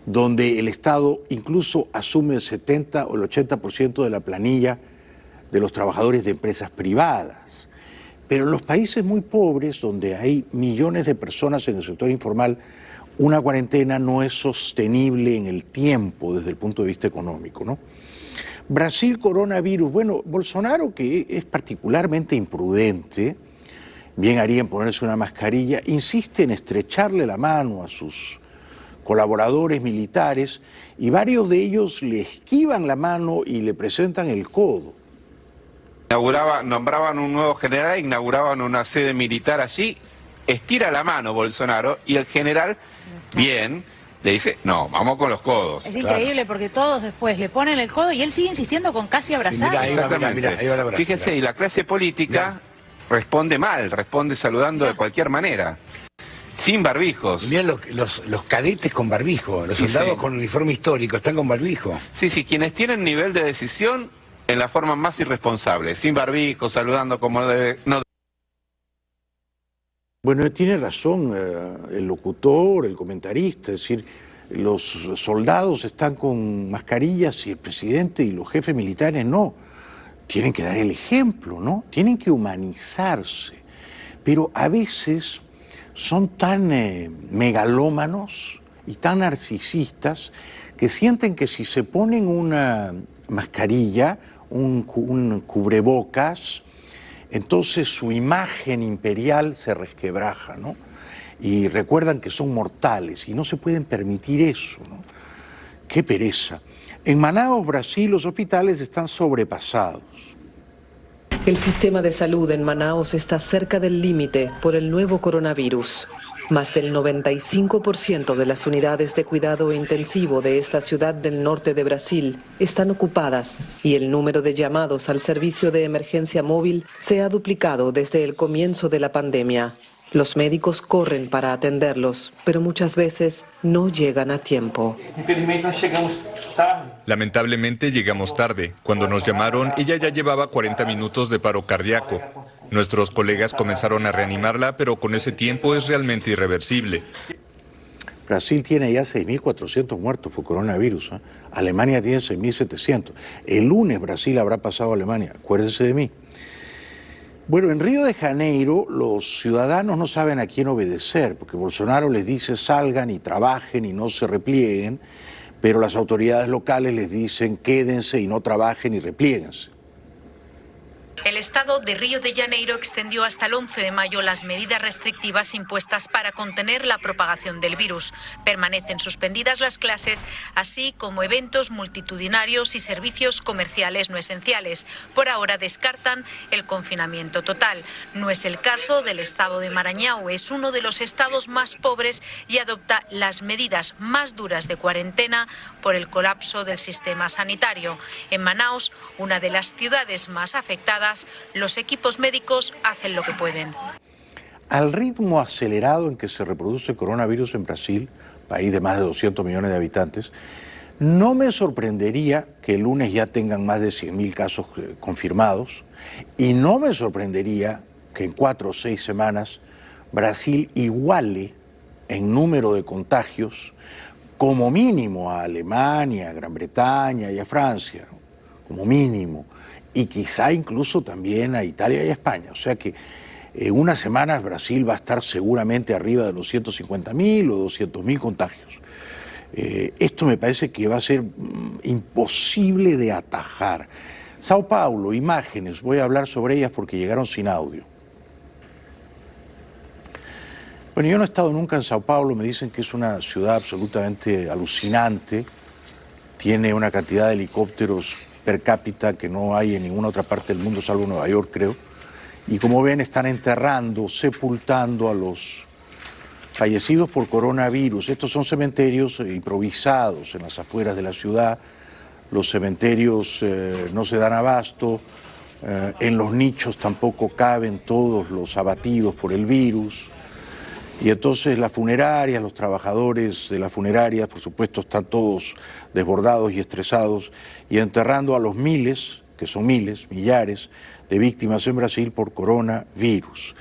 donde el Estado incluso asume el 70 o el 80% de la planilla de los trabajadores de empresas privadas. Pero en los países muy pobres, donde hay millones de personas en el sector informal, una cuarentena no es sostenible en el tiempo desde el punto de vista económico, ¿no? Brasil, coronavirus. Bueno, Bolsonaro, que es particularmente imprudente, bien haría en ponerse una mascarilla, insiste en estrecharle la mano a sus colaboradores militares y varios de ellos le esquivan la mano y le presentan el codo. Nombraban un nuevo general, inauguraban una sede militar allí, estira la mano Bolsonaro y el general, bien, le dice, no, vamos con los codos. Es increíble porque todos después le ponen el codo y él sigue insistiendo con casi abrazar. Sí, exactamente. Ahí va el abrazo, Fíjese, y la clase política responde mal, responde saludando de cualquier manera. Sin barbijos. Miren los cadetes con barbijo, los soldados con uniforme histórico, están con barbijo. Sí, quienes tienen nivel de decisión en la forma más irresponsable, sin barbijo, saludando como debe... No. Bueno, tiene razón el locutor, el comentarista, es decir, los soldados están con mascarillas y el presidente y los jefes militares no. Tienen que dar el ejemplo, ¿no? Tienen que humanizarse. Pero a veces son tan megalómanos y tan narcisistas que sienten que si se ponen una mascarilla, un cubrebocas, entonces su imagen imperial se resquebraja, ¿no? Y recuerdan que son mortales y no se pueden permitir eso, ¿no? ¡Qué pereza! En Manaus, Brasil, los hospitales están sobrepasados. El sistema de salud en Manaus está cerca del límite por el nuevo coronavirus. Más del 95% de las unidades de cuidado intensivo de esta ciudad del norte de Brasil están ocupadas y el número de llamados al servicio de emergencia móvil se ha duplicado desde el comienzo de la pandemia. Los médicos corren para atenderlos, pero muchas veces no llegan a tiempo. Lamentablemente llegamos tarde. Cuando nos llamaron, ella ya llevaba 40 minutos de paro cardíaco. Nuestros colegas comenzaron a reanimarla, pero con ese tiempo es realmente irreversible. Brasil tiene ya 6.400 muertos por coronavirus. Alemania tiene 6.700. El lunes Brasil habrá pasado a Alemania. Acuérdense de mí. Bueno, en Río de Janeiro los ciudadanos no saben a quién obedecer, porque Bolsonaro les dice salgan y trabajen y no se replieguen, pero las autoridades locales les dicen quédense y no trabajen y replíguense. El Estado de Río de Janeiro extendió hasta el 11 de mayo las medidas restrictivas impuestas para contener la propagación del virus. Permanecen suspendidas las clases, así como eventos multitudinarios y servicios comerciales no esenciales. Por ahora descartan el confinamiento total. No es el caso del estado de Maranhão, es uno de los estados más pobres y adopta las medidas más duras de cuarentena por el colapso del sistema sanitario. En Manaus, una de las ciudades más afectadas, los equipos médicos hacen lo que pueden. Al ritmo acelerado en que se reproduce el coronavirus en Brasil, país de más de 200 millones de habitantes, no me sorprendería que el lunes ya tengan más de 100.000 casos confirmados y no me sorprendería que en 4 o 6 semanas Brasil iguale en número de contagios como mínimo a Alemania, a Gran Bretaña y a Francia, como mínimo, y quizá incluso también a Italia y a España. O sea que en unas semanas Brasil va a estar seguramente arriba de los 150.000 o 200.000 contagios. Esto me parece que va a ser imposible de atajar. Sao Paulo, imágenes, voy a hablar sobre ellas porque llegaron sin audio. Bueno, yo no he estado nunca en Sao Paulo, me dicen que es una ciudad absolutamente alucinante, tiene una cantidad de helicópteros per cápita que no hay en ninguna otra parte del mundo, salvo Nueva York, creo. Y como ven, están enterrando, sepultando a los fallecidos por coronavirus. Estos son cementerios improvisados en las afueras de la ciudad. Los cementerios no se dan abasto. En los nichos tampoco caben todos los abatidos por el virus. Y entonces las funerarias, los trabajadores de las funerarias, por supuesto, están todos desbordados y estresados y enterrando a los miles, que son miles, millares, de víctimas en Brasil por coronavirus.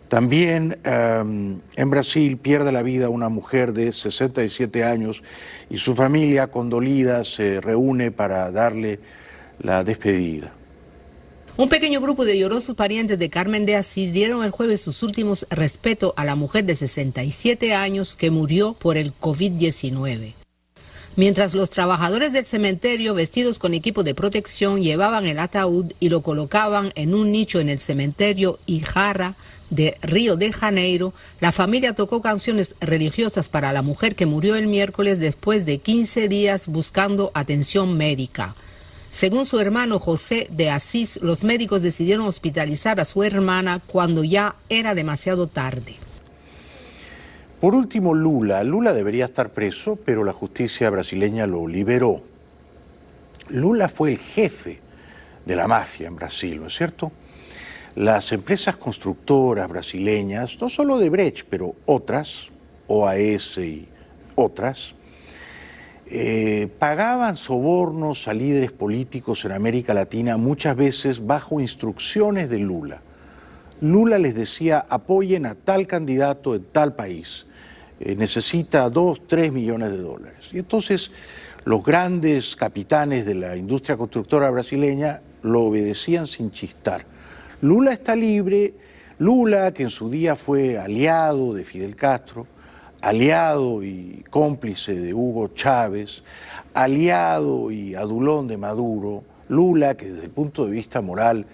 También en Brasil pierde la vida una mujer de 67 años y su familia, condolida, se reúne para darle la despedida. Un pequeño grupo de llorosos parientes de Carmen de Asís dieron el jueves sus últimos respetos a la mujer de 67 años que murió por el COVID-19. Mientras los trabajadores del cementerio, vestidos con equipo de protección, llevaban el ataúd y lo colocaban en un nicho en el cementerio Ijarra de Río de Janeiro, la familia tocó canciones religiosas para la mujer que murió el miércoles después de 15 días buscando atención médica. Según su hermano José de Asís, los médicos decidieron hospitalizar a su hermana cuando ya era demasiado tarde. Por último, Lula. Lula debería estar preso, pero la justicia brasileña lo liberó. Lula fue el jefe de la mafia en Brasil, ¿no es cierto? Las empresas constructoras brasileñas, no solo Odebrecht, pero otras, OAS y otras, pagaban sobornos a líderes políticos en América Latina, muchas veces bajo instrucciones de Lula. Lula les decía, apoyen a tal candidato en tal país, necesita 2, 3 millones de dólares. Y entonces los grandes capitanes de la industria constructora brasileña lo obedecían sin chistar. Lula está libre, Lula, que en su día fue aliado de Fidel Castro, aliado y cómplice de Hugo Chávez, aliado y adulón de Maduro, Lula, que desde el punto de vista moral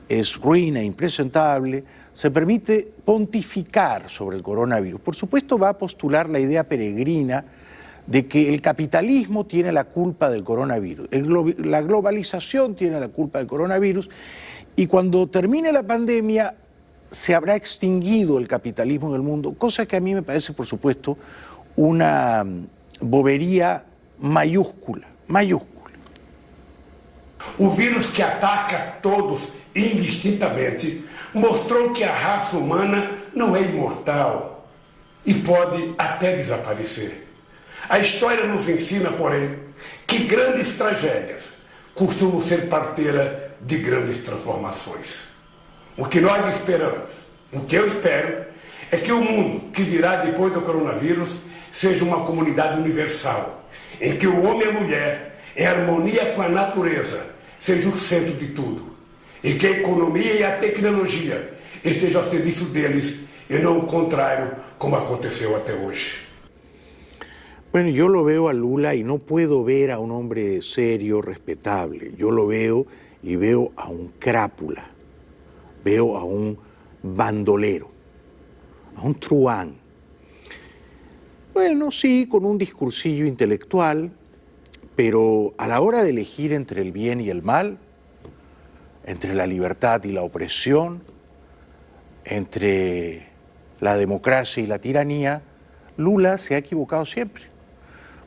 es ruin e impresentable, se permite pontificar sobre el coronavirus. Por supuesto va a postular la idea peregrina de que el capitalismo tiene la culpa del coronavirus, la globalización tiene la culpa del coronavirus, y cuando termine la pandemia se habrá extinguido el capitalismo en el mundo, cosa que a mí me parece, por supuesto, una bobería mayúscula. O vírus que ataca a todos indistintamente mostrou que a raça humana não é imortal e pode até desaparecer. A história nos ensina, porém, que grandes tragédias costumam ser parteira de grandes transformações. O que nós esperamos, o que eu espero, é que o mundo que virá depois do coronavírus seja uma comunidade universal, em que o homem e a mulher, em harmonia com a natureza, seja o centro de tudo, e que a economia e a tecnologia estejam a serviço deles e não o contrário, como aconteceu até hoje. Bueno, yo lo veo a Lula y no puedo ver a un hombre serio, respetable. Yo lo veo y veo a un crápula, veo a un bandolero, a un truán. Bueno, sí, con un discursillo intelectual, pero a la hora de elegir entre el bien y el mal, entre la libertad y la opresión, entre la democracia y la tiranía, Lula se ha equivocado siempre,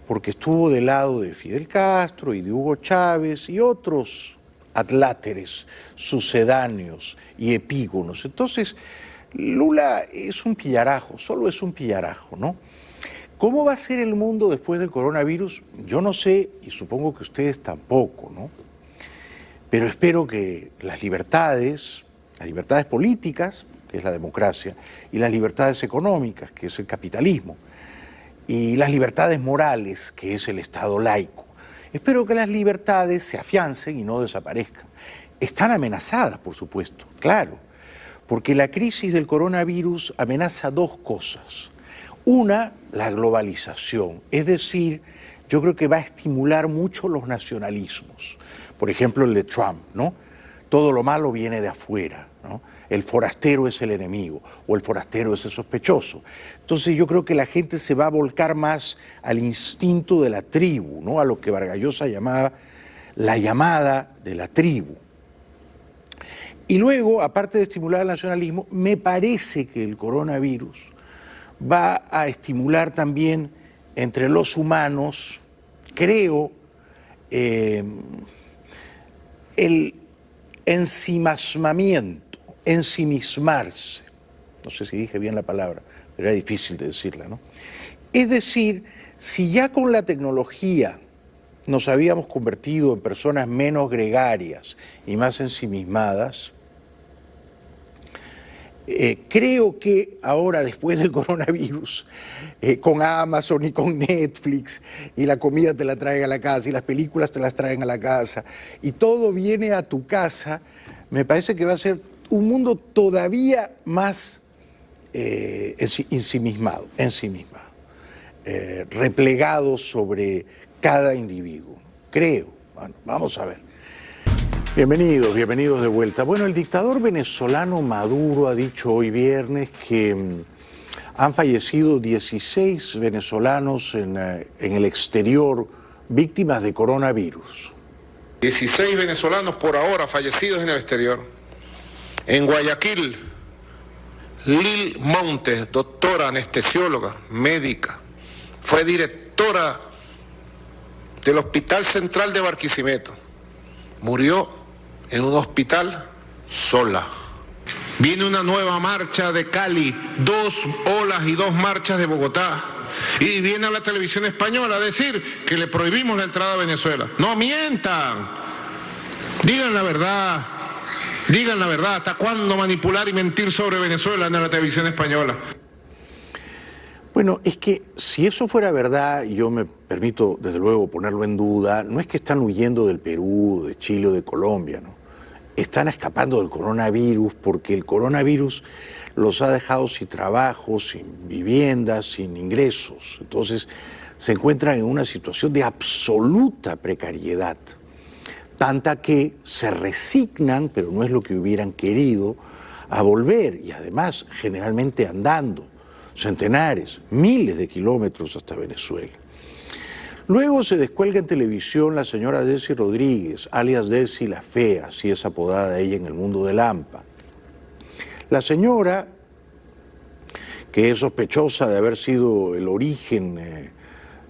porque estuvo del lado de Fidel Castro y de Hugo Chávez y otros adláteres, sucedáneos y epígonos. Entonces, Lula es un pillarajo, solo es un pillarajo, ¿no? ¿Cómo va a ser el mundo después del coronavirus? Yo no sé, y supongo que ustedes tampoco, ¿no? Pero espero que las libertades políticas, que es la democracia, y las libertades económicas, que es el capitalismo, y las libertades morales, que es el Estado laico, espero que las libertades se afiancen y no desaparezcan. Están amenazadas, por supuesto, claro, porque la crisis del coronavirus amenaza dos cosas. Una, la globalización, es decir, yo creo que va a estimular mucho los nacionalismos. Por ejemplo, el de Trump, ¿no? Todo lo malo viene de afuera, ¿no? El forastero es el enemigo o el forastero es el sospechoso. Entonces yo creo que la gente se va a volcar más al instinto de la tribu, ¿no? A lo que Vargas Llosa llamaba la llamada de la tribu. Y luego, aparte de estimular el nacionalismo, me parece que el coronavirus va a estimular también entre los humanos, creo, el ensimismarse. No sé si dije bien la palabra, pero era difícil de decirla, ¿no? Es decir, si ya con la tecnología nos habíamos convertido en personas menos gregarias y más ensimismadas, creo que ahora, después del coronavirus, con Amazon y con Netflix, y la comida te la traen a la casa, y las películas te las traen a la casa, y todo viene a tu casa, me parece que va a ser un mundo todavía más ensimismado, replegado sobre cada individuo. Creo. Bueno, vamos a ver. Bienvenidos de vuelta. Bueno, el dictador venezolano Maduro ha dicho hoy viernes que han fallecido 16 venezolanos en el exterior víctimas de coronavirus. 16 venezolanos por ahora fallecidos en el exterior. En Guayaquil, Lil Montes, doctora anestesióloga, médica, fue directora del Hospital Central de Barquisimeto. Murió en un hospital sola. Viene una nueva marcha de Cali, 2 olas y 2 marchas de Bogotá. Y viene a la televisión española a decir que le prohibimos la entrada a Venezuela. ¡No mientan! Digan la verdad. Digan la verdad. ¿Hasta cuándo manipular y mentir sobre Venezuela en la televisión española? Bueno, es que si eso fuera verdad, y yo me permito desde luego ponerlo en duda, no es que están huyendo del Perú, de Chile o de Colombia, ¿no? Están escapando del coronavirus porque el coronavirus los ha dejado sin trabajo, sin vivienda, sin ingresos. Entonces se encuentran en una situación de absoluta precariedad, tanta que se resignan, pero no es lo que hubieran querido, a volver, y además generalmente andando, centenares, miles de kilómetros hasta Venezuela. Luego se descuelga en televisión la señora Delcy Rodríguez, alias Delcy la Fea, así es apodada ella en el mundo del AMPA. La señora, que es sospechosa de haber sido el origen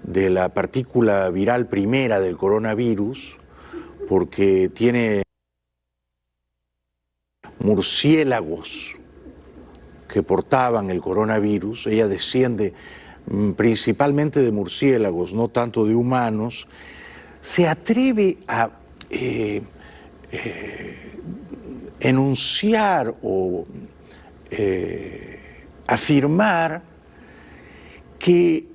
de la partícula viral primera del coronavirus, porque tiene murciélagos que portaban el coronavirus. Ella desciende principalmente de murciélagos, no tanto de humanos. Se atreve a enunciar o afirmar que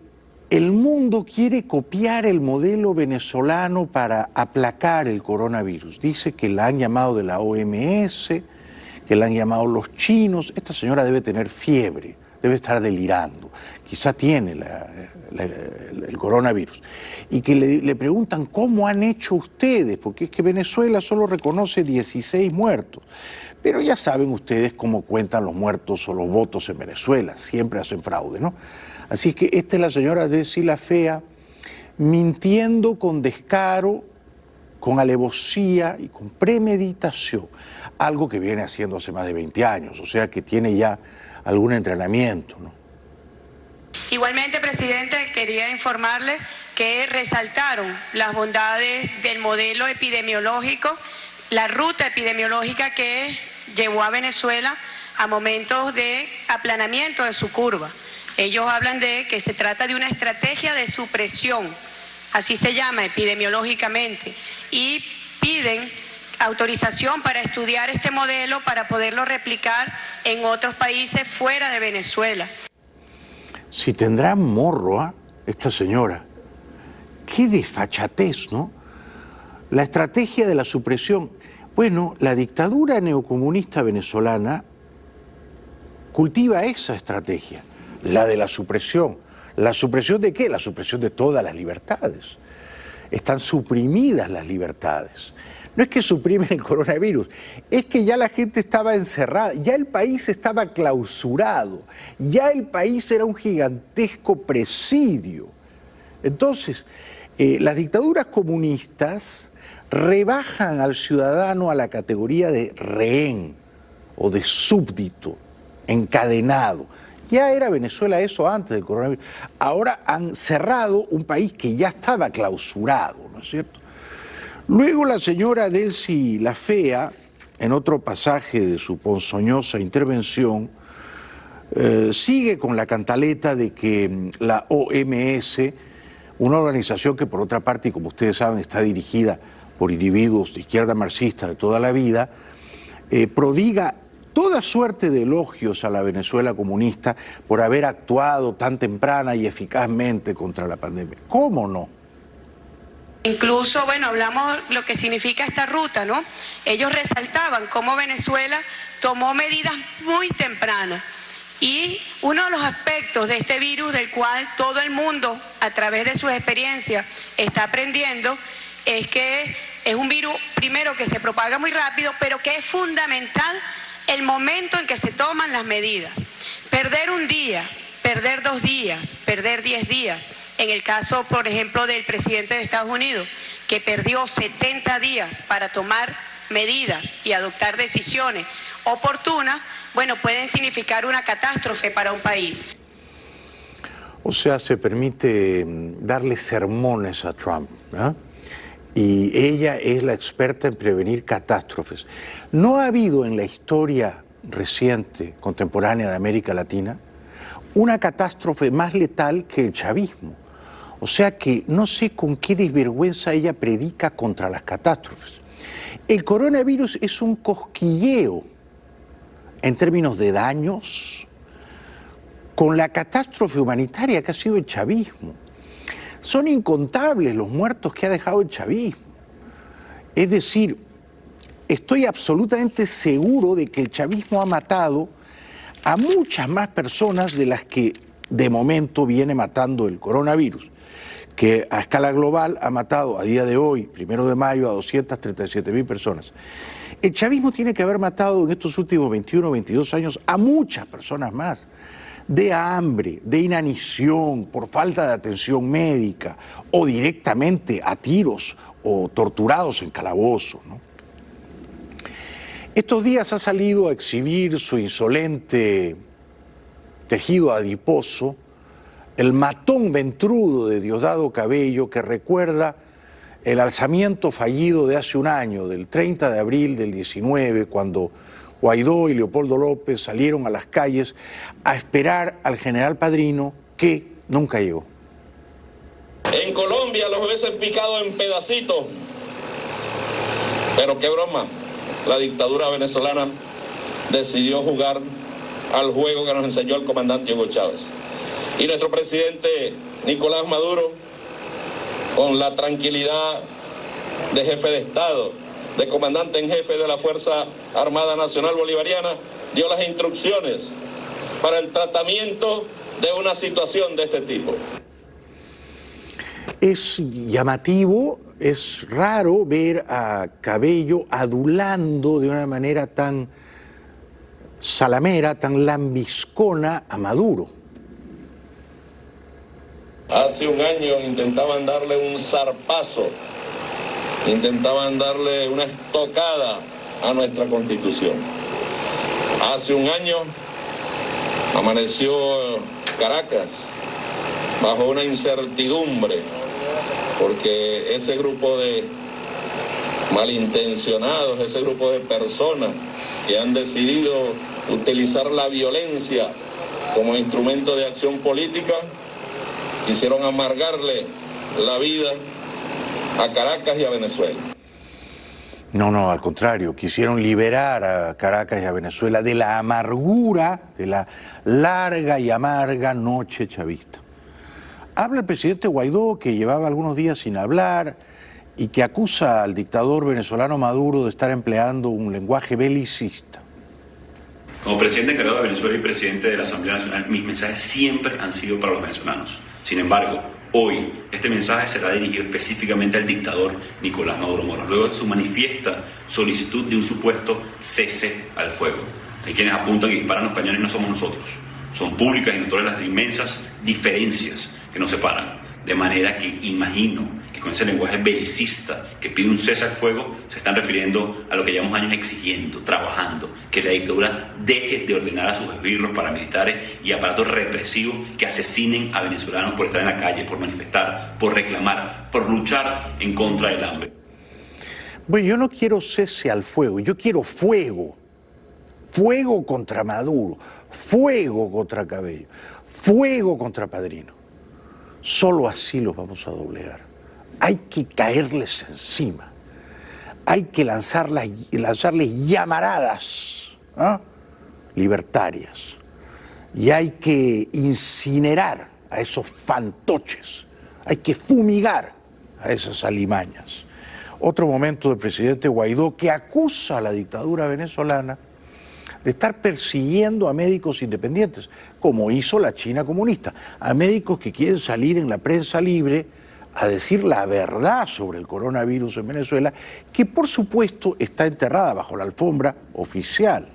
el mundo quiere copiar el modelo venezolano para aplacar el coronavirus. Dice que la han llamado de la OMS, que la han llamado los chinos. Esta señora debe tener fiebre, debe estar delirando. Quizá tiene el coronavirus. Y que le preguntan, ¿cómo han hecho ustedes? Porque es que Venezuela solo reconoce 16 muertos. Pero ya saben ustedes cómo cuentan los muertos o los votos en Venezuela. Siempre hacen fraude, ¿no? Así que esta es la señora Delcy la Fea, mintiendo con descaro, con alevosía y con premeditación, algo que viene haciendo hace más de 20 años, o sea que tiene ya algún entrenamiento, ¿no? Igualmente, presidente, quería informarle que resaltaron las bondades del modelo epidemiológico, la ruta epidemiológica que llevó a Venezuela a momentos de aplanamiento de su curva. Ellos hablan de que se trata de una estrategia de supresión, así se llama epidemiológicamente, y piden autorización para estudiar este modelo para poderlo replicar en otros países fuera de Venezuela. Si tendrá morro, esta señora, qué desfachatez, ¿no? La estrategia de la supresión. Bueno, la dictadura neocomunista venezolana cultiva esa estrategia. La de la supresión. ¿La supresión de qué? La supresión de todas las libertades. Están suprimidas las libertades. No es que suprimen el coronavirus, es que ya la gente estaba encerrada, ya el país estaba clausurado, ya el país era un gigantesco presidio. Entonces, las dictaduras comunistas rebajan al ciudadano a la categoría de rehén o de súbdito, encadenado. Ya era Venezuela eso antes del coronavirus. Ahora han cerrado un país que ya estaba clausurado, ¿no es cierto? Luego la señora Delcy la Fea, en otro pasaje de su ponzoñosa intervención, sigue con la cantaleta de que la OMS, una organización que por otra parte, y como ustedes saben, está dirigida por individuos de izquierda marxista de toda la vida, prodiga toda suerte de elogios a la Venezuela comunista por haber actuado tan temprana y eficazmente contra la pandemia. ¿Cómo no? Incluso, bueno, hablamos lo que significa esta ruta, ¿no? Ellos resaltaban cómo Venezuela tomó medidas muy tempranas. Y uno de los aspectos de este virus del cual todo el mundo, a través de sus experiencias, está aprendiendo, es que es un virus, primero, que se propaga muy rápido, pero que es fundamental el momento en que se toman las medidas. Perder un día, perder 2 días, perder 10 días. En el caso, por ejemplo, del presidente de Estados Unidos, que perdió 70 días para tomar medidas y adoptar decisiones oportunas, bueno, pueden significar una catástrofe para un país. O sea, se permite darle sermones a Trump, ¿no? Y ella es la experta en prevenir catástrofes. ¿No ha habido en la historia reciente, contemporánea de América Latina, una catástrofe más letal que el chavismo? O sea que no sé con qué desvergüenza ella predica contra las catástrofes. El coronavirus es un cosquilleo en términos de daños con la catástrofe humanitaria que ha sido el chavismo. Son incontables los muertos que ha dejado el chavismo. Es decir, estoy absolutamente seguro de que el chavismo ha matado a muchas más personas de las que de momento viene matando el coronavirus, que a escala global ha matado a día de hoy, 1 de mayo, a 237.000 personas. El chavismo tiene que haber matado en estos últimos 21 o 22 años a muchas personas más, de hambre, de inanición, por falta de atención médica, o directamente a tiros o torturados en calabozos, ¿no? Estos días ha salido a exhibir su insolente tejido adiposo, el matón ventrudo de Diosdado Cabello, que recuerda el alzamiento fallido de hace un año, del 30 de abril del 19, cuando Guaidó y Leopoldo López salieron a las calles a esperar al general Padrino, que nunca llegó. En Colombia los hubiesen picado en pedacitos, pero qué broma, la dictadura venezolana decidió jugar al juego que nos enseñó el comandante Hugo Chávez. Y nuestro presidente Nicolás Maduro, con la tranquilidad de jefe de Estado, de comandante en jefe de la Fuerza Armada Nacional Bolivariana, dio las instrucciones para el tratamiento de una situación de este tipo. Es llamativo, es raro ver a Cabello adulando de una manera tan salamera, tan lambiscona a Maduro. Hace un año intentaban darle un zarpazo, intentaban darle una estocada a nuestra Constitución. Hace un año amaneció Caracas bajo una incertidumbre, porque ese grupo de malintencionados, ese grupo de personas que han decidido utilizar la violencia como instrumento de acción política, quisieron amargarle la vida a Caracas y a Venezuela. No, al contrario, quisieron liberar a Caracas y a Venezuela de la amargura, de la larga y amarga noche chavista. Habla el presidente Guaidó, que llevaba algunos días sin hablar y que acusa al dictador venezolano Maduro de estar empleando un lenguaje belicista. Como presidente encargado de Venezuela y presidente de la Asamblea Nacional, mis mensajes siempre han sido para los venezolanos. Sin embargo, hoy este mensaje será dirigido específicamente al dictador Nicolás Maduro Moros, luego de su manifiesta solicitud de un supuesto cese al fuego. Hay quienes apuntan que disparan los cañones no somos nosotros, son públicas y notorias las inmensas diferencias que nos separan. De manera que imagino que con ese lenguaje belicista que pide un cese al fuego, se están refiriendo a lo que llevamos años exigiendo, trabajando, que la dictadura deje de ordenar a sus esbirros paramilitares y aparatos represivos que asesinen a venezolanos por estar en la calle, por manifestar, por reclamar, por luchar en contra del hambre. Bueno, yo no quiero cese al fuego, yo quiero fuego. Fuego contra Maduro, fuego contra Cabello, fuego contra Padrino. Solo así los vamos a doblegar. Hay que caerles encima. Hay que lanzarles llamaradas, ¿eh? Libertarias. Y hay que incinerar a esos fantoches. Hay que fumigar a esas alimañas. Otro momento del presidente Guaidó, que acusa a la dictadura venezolana de estar persiguiendo a médicos independientes, como hizo la China comunista, a médicos que quieren salir en la prensa libre a decir la verdad sobre el coronavirus en Venezuela, que por supuesto está enterrada bajo la alfombra oficial.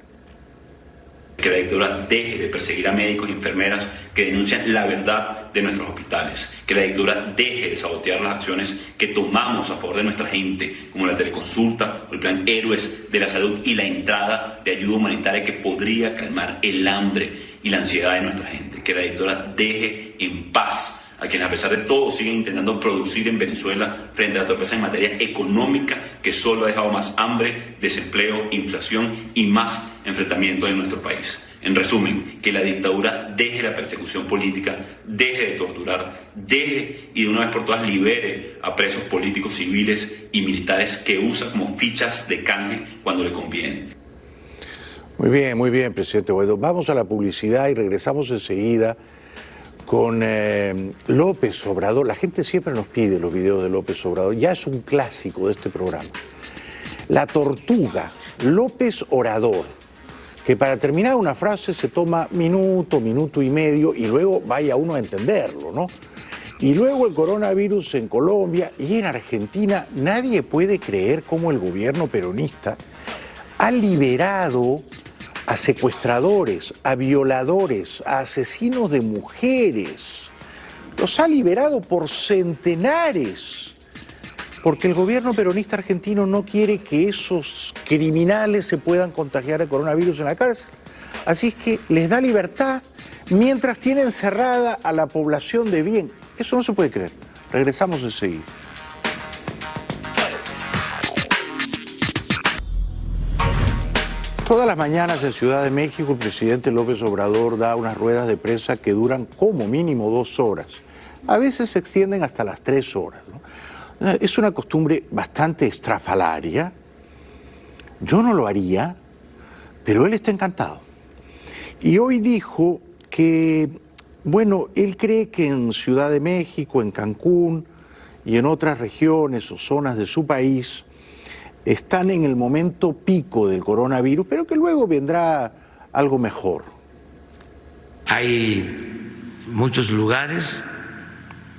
Que la dictadura deje de perseguir a médicos y enfermeras que denuncian la verdad de nuestros hospitales. Que la dictadura deje de sabotear las acciones que tomamos a favor de nuestra gente, como la teleconsulta o el plan Héroes de la Salud y la entrada de ayuda humanitaria que podría calmar el hambre y la ansiedad de nuestra gente. Que la dictadura deje en paz a quienes a pesar de todo siguen intentando producir en Venezuela frente a la torpeza en materia económica que solo ha dejado más hambre, desempleo, inflación y más enfrentamiento en nuestro país. En resumen, que la dictadura deje la persecución política, deje de torturar, deje y de una vez por todas libere a presos políticos, civiles y militares que usa como fichas de canje cuando le conviene. Muy bien, presidente Guaidó. Vamos a la publicidad y regresamos enseguida con López Obrador. La gente siempre nos pide los videos de López Obrador, ya es un clásico de este programa. La tortuga, López Orador, que para terminar una frase se toma minuto, minuto y medio y luego vaya uno a entenderlo, ¿no? Y luego el coronavirus en Colombia y en Argentina. Nadie puede creer cómo el gobierno peronista ha liberado a secuestradores, a violadores, a asesinos de mujeres. Los ha liberado por centenares, porque el gobierno peronista argentino no quiere que esos criminales se puedan contagiar el coronavirus en la cárcel. Así es que les da libertad mientras tiene encerrada a la población de bien. Eso no se puede creer. Regresamos enseguida. Todas las mañanas en Ciudad de México el presidente López Obrador da unas ruedas de prensa que duran como mínimo 2 horas. A veces se extienden hasta las 3 horas, ¿no? Es una costumbre bastante estrafalaria. Yo no lo haría, pero él está encantado. Y hoy dijo que, bueno, él cree que en Ciudad de México, en Cancún y en otras regiones o zonas de su país están en el momento pico del coronavirus, pero que luego vendrá algo mejor. Hay muchos lugares,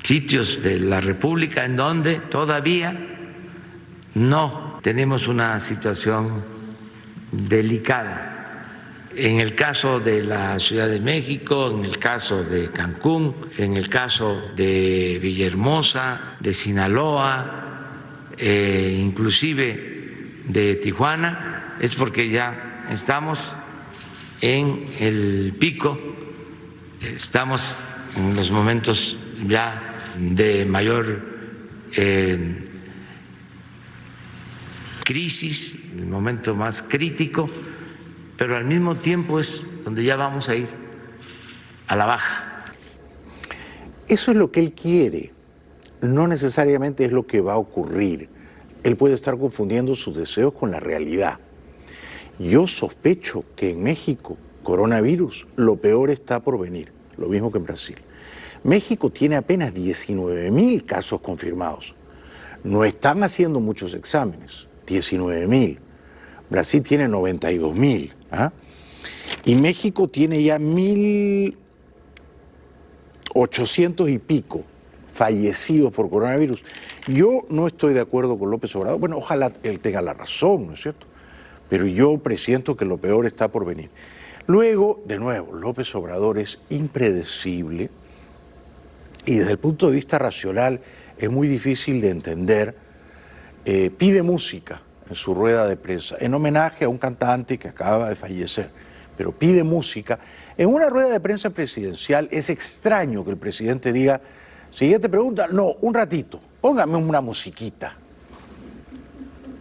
sitios de la República en donde todavía no tenemos una situación delicada. En el caso de la Ciudad de México, en el caso de Cancún, en el caso de Villahermosa, de Sinaloa, inclusive de Tijuana, es porque ya estamos en el pico, estamos en los momentos ya de mayor crisis, el momento más crítico, pero al mismo tiempo es donde ya vamos a ir a la baja. Eso es lo que él quiere, no necesariamente es lo que va a ocurrir. Él puede estar confundiendo sus deseos con la realidad. Yo sospecho que en México, coronavirus, lo peor está por venir, lo mismo que en Brasil. México tiene apenas 19.000 casos confirmados. No están haciendo muchos exámenes, 19.000. Brasil tiene 92.000. ¿Ah? Y México tiene ya 1.800 y pico fallecidos por coronavirus. Yo no estoy de acuerdo con López Obrador. Bueno, ojalá él tenga la razón, ¿no es cierto? Pero yo presiento que lo peor está por venir. Luego, de nuevo, López Obrador es impredecible y desde el punto de vista racional es muy difícil de entender. Pide música en su rueda de prensa, en homenaje a un cantante que acaba de fallecer, pero pide música. En una rueda de prensa presidencial es extraño que el presidente diga: siguiente pregunta, no, un ratito, póngame una musiquita.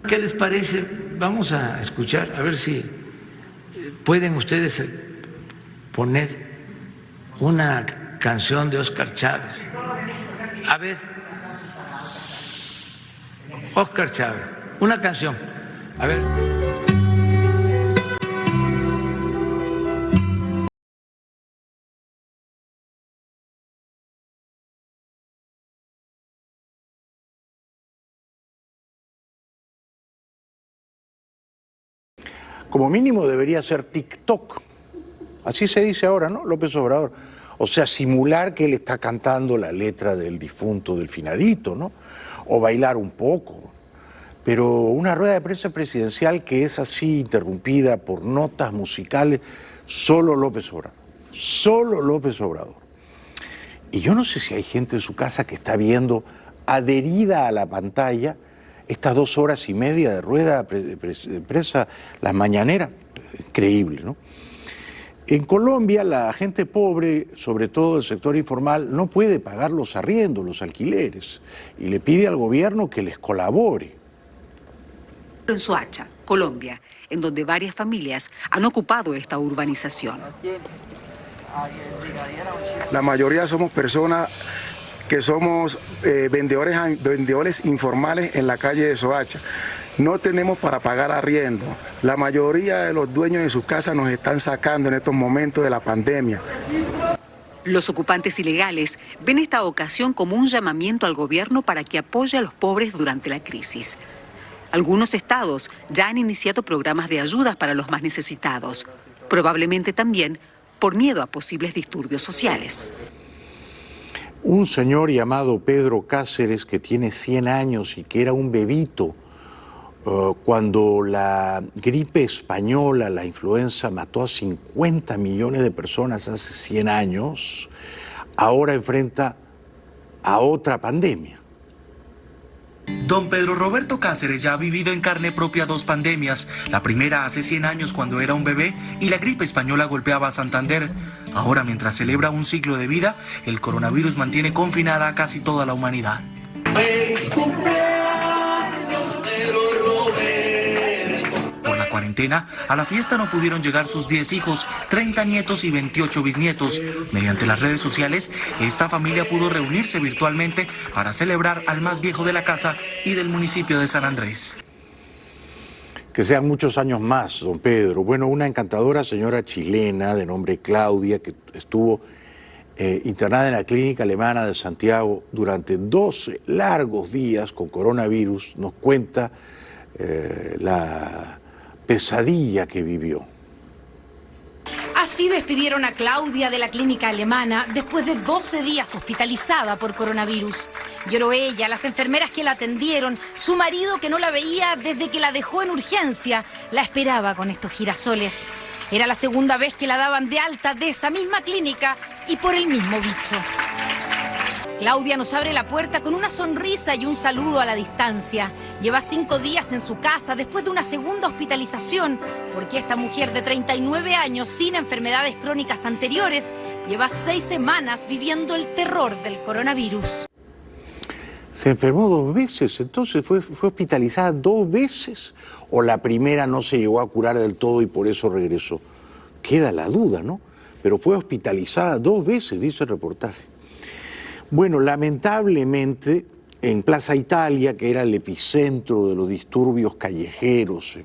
¿Qué les parece? Vamos a escuchar, a ver si pueden ustedes poner una canción de Óscar Chávez. A ver, Óscar Chávez, una canción, a ver. Como mínimo debería ser TikTok. Así se dice ahora, ¿no? López Obrador. O sea, simular que él está cantando la letra del difunto, del finadito, ¿no? O bailar un poco. Pero una rueda de prensa presidencial que es así interrumpida por notas musicales, solo López Obrador. Solo López Obrador. Y yo no sé si hay gente en su casa que está viendo adherida a la pantalla estas 2 horas y media de rueda de prensa, las mañaneras. Increíble, ¿no? En Colombia la gente pobre, sobre todo el sector informal, no puede pagar los arriendos, los alquileres, y le pide al gobierno que les colabore. En Soacha, Colombia, en donde varias familias han ocupado esta urbanización. La mayoría somos personas que somos vendedores informales en la calle de Soacha. No tenemos para pagar arriendo. La mayoría de los dueños de sus casas nos están sacando en estos momentos de la pandemia. Los ocupantes ilegales ven esta ocasión como un llamamiento al gobierno para que apoye a los pobres durante la crisis. Algunos estados ya han iniciado programas de ayudas para los más necesitados, probablemente también por miedo a posibles disturbios sociales. Un señor llamado Pedro Cáceres, que tiene 100 años y que era un bebito cuando la gripe española, la influenza, mató a 50 millones de personas hace 100 años, ahora enfrenta a otra pandemia. Don Pedro Roberto Cáceres ya ha vivido en carne propia 2 pandemias, la primera hace 100 años cuando era un bebé y la gripe española golpeaba a Santander. Ahora, mientras celebra un siglo de vida, el coronavirus mantiene confinada a casi toda la humanidad. Por la cuarentena, a la fiesta no pudieron llegar sus 10 hijos, 30 nietos y 28 bisnietos. Mediante las redes sociales, esta familia pudo reunirse virtualmente para celebrar al más viejo de la casa y del municipio de San Andrés. Que sean muchos años más, don Pedro. Bueno, una encantadora señora chilena de nombre Claudia, que estuvo internada en la clínica alemana de Santiago durante 12 largos días con coronavirus, nos cuenta la pesadilla que vivió. Así despidieron a Claudia de la clínica alemana después de 12 días hospitalizada por coronavirus. Lloró ella, las enfermeras que la atendieron, su marido que no la veía desde que la dejó en urgencia, la esperaba con estos girasoles. Era la segunda vez que la daban de alta de esa misma clínica y por el mismo bicho. Claudia nos abre la puerta con una sonrisa y un saludo a la distancia. Lleva 5 días en su casa después de una segunda hospitalización, porque esta mujer de 39 años sin enfermedades crónicas anteriores lleva 6 semanas viviendo el terror del coronavirus. Se enfermó 2 veces, entonces fue hospitalizada 2 veces, o la primera no se llegó a curar del todo y por eso regresó. Queda la duda, ¿no? Pero fue hospitalizada 2 veces, dice el reportaje. Bueno, lamentablemente, en Plaza Italia, que era el epicentro de los disturbios callejeros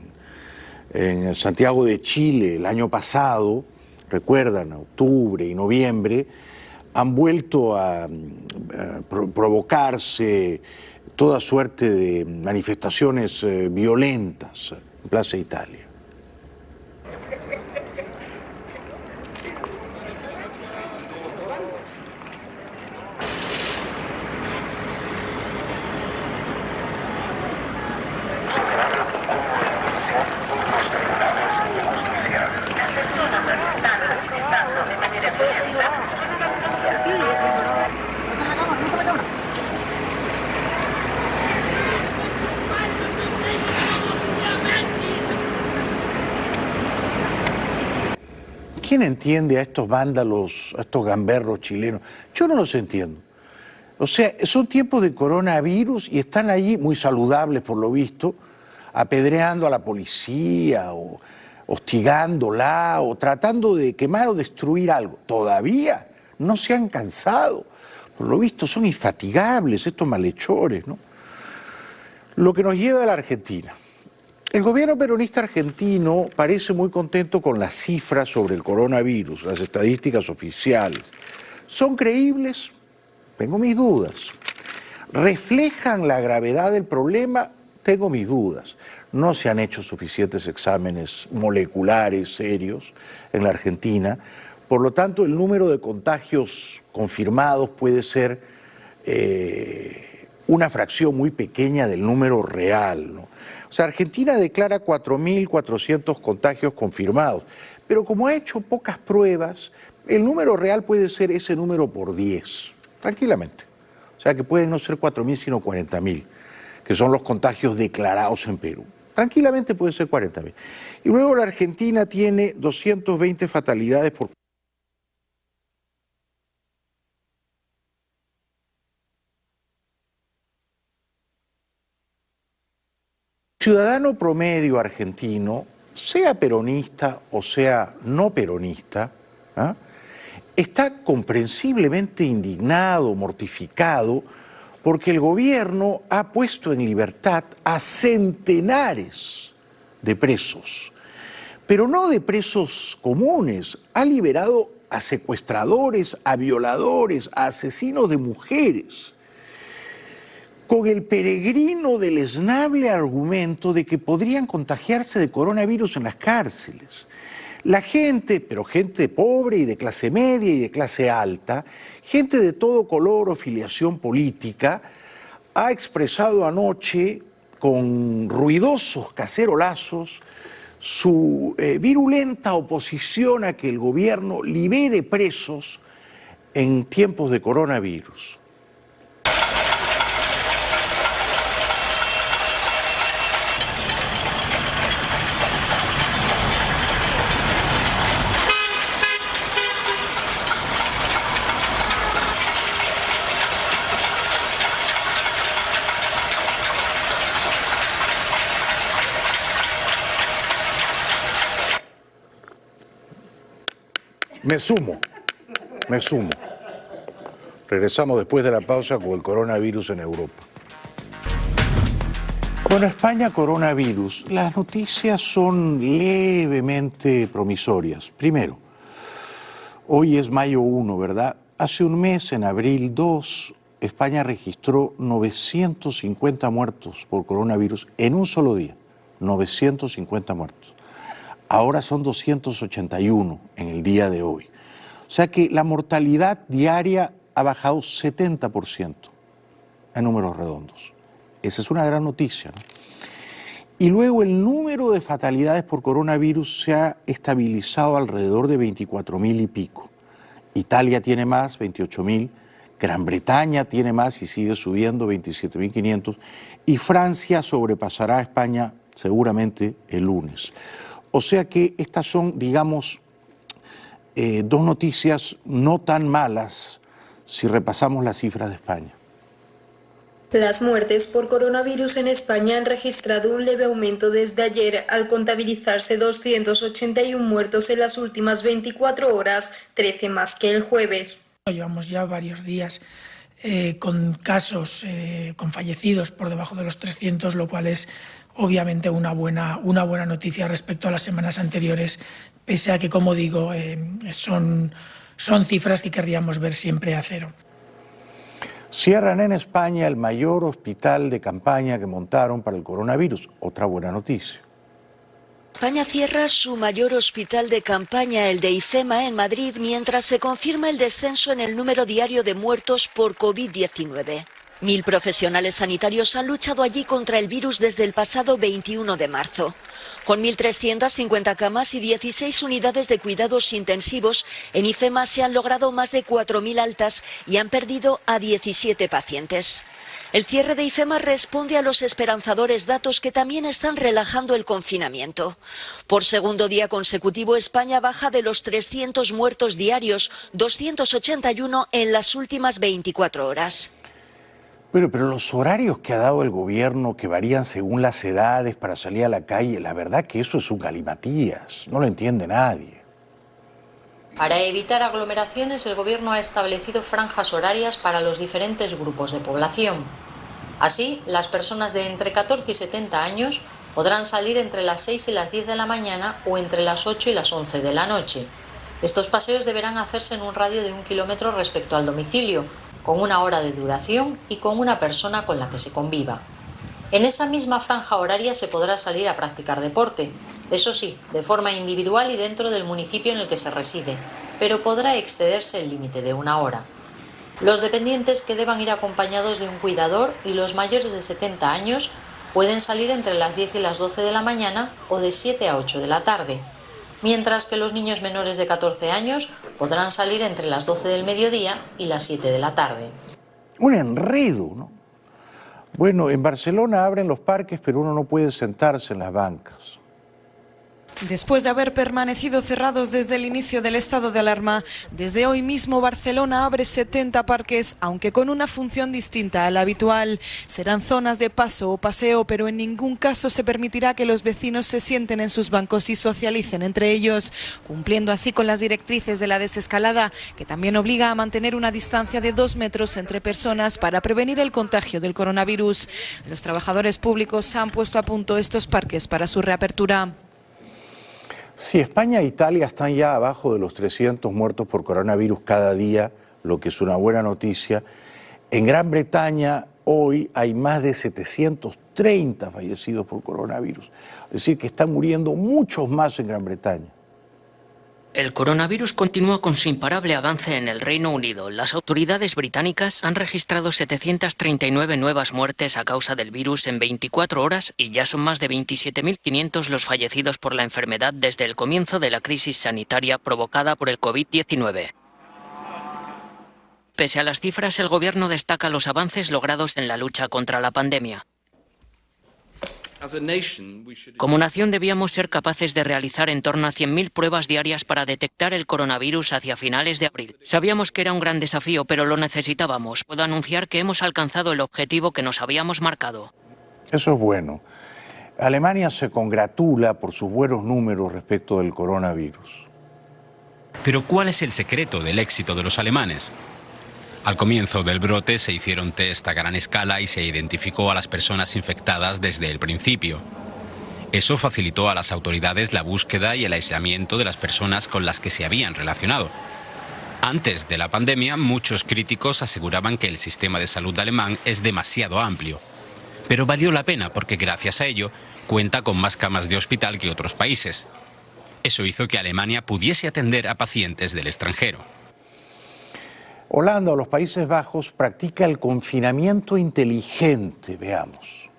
en Santiago de Chile el año pasado, recuerdan, octubre y noviembre, han vuelto a provocarse toda suerte de manifestaciones violentas en Plaza Italia. ¿Quién entiende a estos vándalos, a estos gamberros chilenos? Yo no los entiendo. O sea, son tiempos de coronavirus y están allí muy saludables por lo visto, apedreando a la policía o hostigándola o tratando de quemar o destruir algo. Todavía no se han cansado. Por lo visto son infatigables estos malhechores, ¿no? Lo que nos lleva a la Argentina. El gobierno peronista argentino parece muy contento con las cifras sobre el coronavirus, las estadísticas oficiales. ¿Son creíbles? Tengo mis dudas. ¿Reflejan la gravedad del problema? Tengo mis dudas. No se han hecho suficientes exámenes moleculares serios en la Argentina. Por lo tanto, el número de contagios confirmados puede ser una fracción muy pequeña del número real, ¿no? O sea, Argentina declara 4.400 contagios confirmados, pero como ha hecho pocas pruebas, el número real puede ser ese número por 10, tranquilamente. O sea, que pueden no ser 4.000, sino 40.000, que son los contagios declarados en Perú. Tranquilamente puede ser 40.000. Y luego la Argentina tiene 220 fatalidades por... Ciudadano promedio argentino, sea peronista o sea no peronista, está comprensiblemente indignado, mortificado, porque el gobierno ha puesto en libertad a centenares de presos, pero no de presos comunes, ha liberado a secuestradores, a violadores, a asesinos de mujeres, con el peregrino deleznable argumento de que podrían contagiarse de coronavirus en las cárceles. La gente, pero gente pobre y de clase media y de clase alta, gente de todo color o filiación política, ha expresado anoche con ruidosos cacerolazos su virulenta oposición a que el gobierno libere presos en tiempos de coronavirus. Me sumo. Regresamos después de la pausa con el coronavirus en Europa. Bueno, España, coronavirus. Las noticias son levemente promisorias. Primero, hoy es mayo 1, ¿verdad? Hace un mes, en abril 2, España registró 950 muertos por coronavirus en un solo día. 950 muertos. Ahora son 281 en el día de hoy. O sea que la mortalidad diaria ha bajado 70% en números redondos. Esa es una gran noticia, ¿no? Y luego el número de fatalidades por coronavirus se ha estabilizado alrededor de 24.000 y pico. Italia tiene más, 28.000. Gran Bretaña tiene más y sigue subiendo, 27.500. Y Francia sobrepasará a España seguramente el lunes. O sea que estas son, digamos, dos noticias no tan malas si repasamos las cifras de España. Las muertes por coronavirus en España han registrado un leve aumento desde ayer, al contabilizarse 281 muertos en las últimas 24 horas, 13 más que el jueves. Llevamos ya varios días con casos, con fallecidos por debajo de los 300, lo cual es obviamente una buena noticia respecto a las semanas anteriores, pese a que, como digo, son cifras que querríamos ver siempre a cero. Cierran en España el mayor hospital de campaña que montaron para el coronavirus. Otra buena noticia. España cierra su mayor hospital de campaña, el de IFEMA, en Madrid, mientras se confirma el descenso en el número diario de muertos por COVID-19. 1.000 profesionales sanitarios han luchado allí contra el virus desde el pasado 21 de marzo. Con 1.350 camas y 16 unidades de cuidados intensivos, en IFEMA se han logrado más de 4.000 altas y han perdido a 17 pacientes. El cierre de IFEMA responde a los esperanzadores datos que también están relajando el confinamiento. Por segundo día consecutivo, España baja de los 300 muertos diarios, 281 en las últimas 24 horas. Pero los horarios que ha dado el gobierno, que varían según las edades para salir a la calle, la verdad que eso es un galimatías, no lo entiende nadie. Para evitar aglomeraciones, el gobierno ha establecido franjas horarias para los diferentes grupos de población. Así, las personas de entre 14 y 70 años podrán salir entre las 6 y las 10 de la mañana o entre las 8 y las 11 de la noche. Estos paseos deberán hacerse en un radio de 1 kilómetro respecto al domicilio, con 1 hora de duración y con una persona con la que se conviva. En esa misma franja horaria se podrá salir a practicar deporte, eso sí, de forma individual y dentro del municipio en el que se reside, pero podrá excederse el límite de 1 hora. Los dependientes que deban ir acompañados de un cuidador y los mayores de 70 años pueden salir entre las 10 y las 12 de la mañana o de 7 a 8 de la tarde, mientras que los niños menores de 14 años podrán salir entre las 12 del mediodía y las 7 de la tarde. Un enredo, ¿no? Bueno, en Barcelona abren los parques, pero uno no puede sentarse en las bancas. Después de haber permanecido cerrados desde el inicio del estado de alarma, desde hoy mismo Barcelona abre 70 parques, aunque con una función distinta a la habitual. Serán zonas de paso o paseo, pero en ningún caso se permitirá que los vecinos se sienten en sus bancos y socialicen entre ellos, cumpliendo así con las directrices de la desescalada, que también obliga a mantener una distancia de 2 metros entre personas para prevenir el contagio del coronavirus. Los trabajadores públicos han puesto a punto estos parques para su reapertura. Si España e Italia están ya abajo de los 300 muertos por coronavirus cada día, lo que es una buena noticia, en Gran Bretaña hoy hay más de 730 fallecidos por coronavirus. Es decir, que están muriendo muchos más en Gran Bretaña. El coronavirus continúa con su imparable avance en el Reino Unido. Las autoridades británicas han registrado 739 nuevas muertes a causa del virus en 24 horas y ya son más de 27.500 los fallecidos por la enfermedad desde el comienzo de la crisis sanitaria provocada por el COVID-19. Pese a las cifras, el gobierno destaca los avances logrados en la lucha contra la pandemia. Como nación debíamos ser capaces de realizar en torno a 100.000 pruebas diarias para detectar el coronavirus hacia finales de abril. Sabíamos que era un gran desafío, pero lo necesitábamos. Puedo anunciar que hemos alcanzado el objetivo que nos habíamos marcado. Eso es bueno. Alemania se congratula por sus buenos números respecto del coronavirus. Pero ¿cuál es el secreto del éxito de los alemanes? Al comienzo del brote se hicieron test a gran escala y se identificó a las personas infectadas desde el principio. Eso facilitó a las autoridades la búsqueda y el aislamiento de las personas con las que se habían relacionado. Antes de la pandemia, muchos críticos aseguraban que el sistema de salud alemán es demasiado amplio. Pero valió la pena porque gracias a ello cuenta con más camas de hospital que otros países. Eso hizo que Alemania pudiese atender a pacientes del extranjero. Holanda o los Países Bajos practica el confinamiento inteligente, veamos.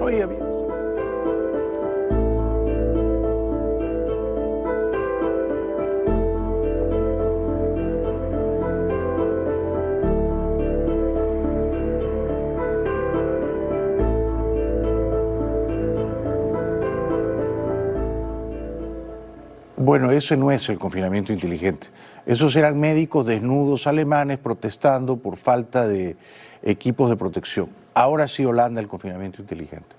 Oiga bien. Bueno, ese no es el confinamiento inteligente. Esos eran médicos desnudos alemanes protestando por falta de equipos de protección. Ahora sí, Holanda, el confinamiento inteligente.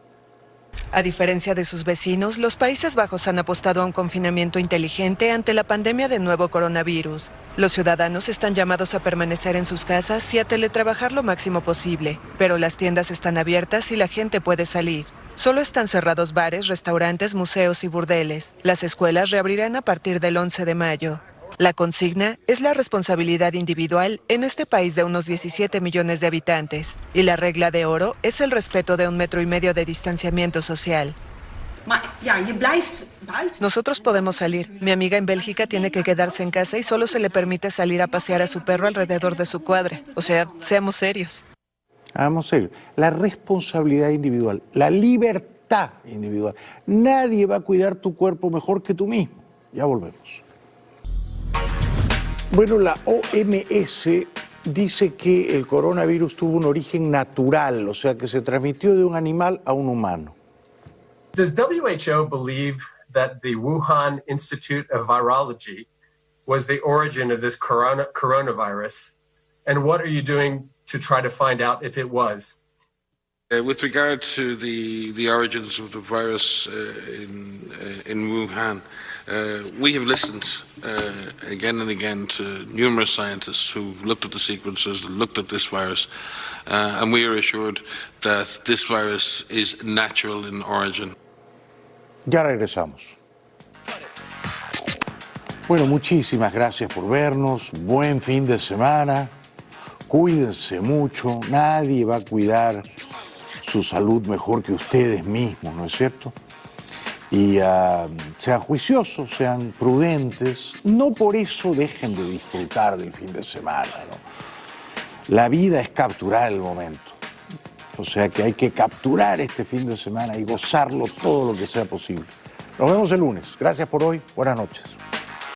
A diferencia de sus vecinos, los Países Bajos han apostado a un confinamiento inteligente ante la pandemia del nuevo coronavirus. Los ciudadanos están llamados a permanecer en sus casas y a teletrabajar lo máximo posible, pero las tiendas están abiertas y la gente puede salir. Solo están cerrados bares, restaurantes, museos y burdeles. Las escuelas reabrirán a partir del 11 de mayo. La consigna es la responsabilidad individual en este país de unos 17 millones de habitantes. Y la regla de oro es el respeto de 1,5 metros de distanciamiento social. Nosotros podemos salir. Mi amiga en Bélgica tiene que quedarse en casa y solo se le permite salir a pasear a su perro alrededor de su cuadra. O sea, seamos serios. Vamos a ver, la responsabilidad individual, la libertad individual. Nadie va a cuidar tu cuerpo mejor que tú mismo. Ya volvemos. Bueno, la OMS dice que el coronavirus tuvo un origen natural, o sea que se transmitió de un animal a un humano. Does WHO believe that the Wuhan Institute of Virology was the origin of this coronavirus? And what are you doing to try to find out if it was? With regard to the origins of the virus in Wuhan, we have listened again and again to numerous scientists who've looked at the sequences, looked at this virus, and we are assured that this virus is natural in origin. Ya regresamos. Bueno, muchísimas gracias por vernos. Buen fin de semana. Cuídense mucho, nadie va a cuidar su salud mejor que ustedes mismos, ¿no es cierto? Y sean juiciosos, sean prudentes, no por eso dejen de disfrutar del fin de semana, ¿no? La vida es capturar el momento, o sea que hay que capturar este fin de semana y gozarlo todo lo que sea posible. Nos vemos el lunes, gracias por hoy, buenas noches.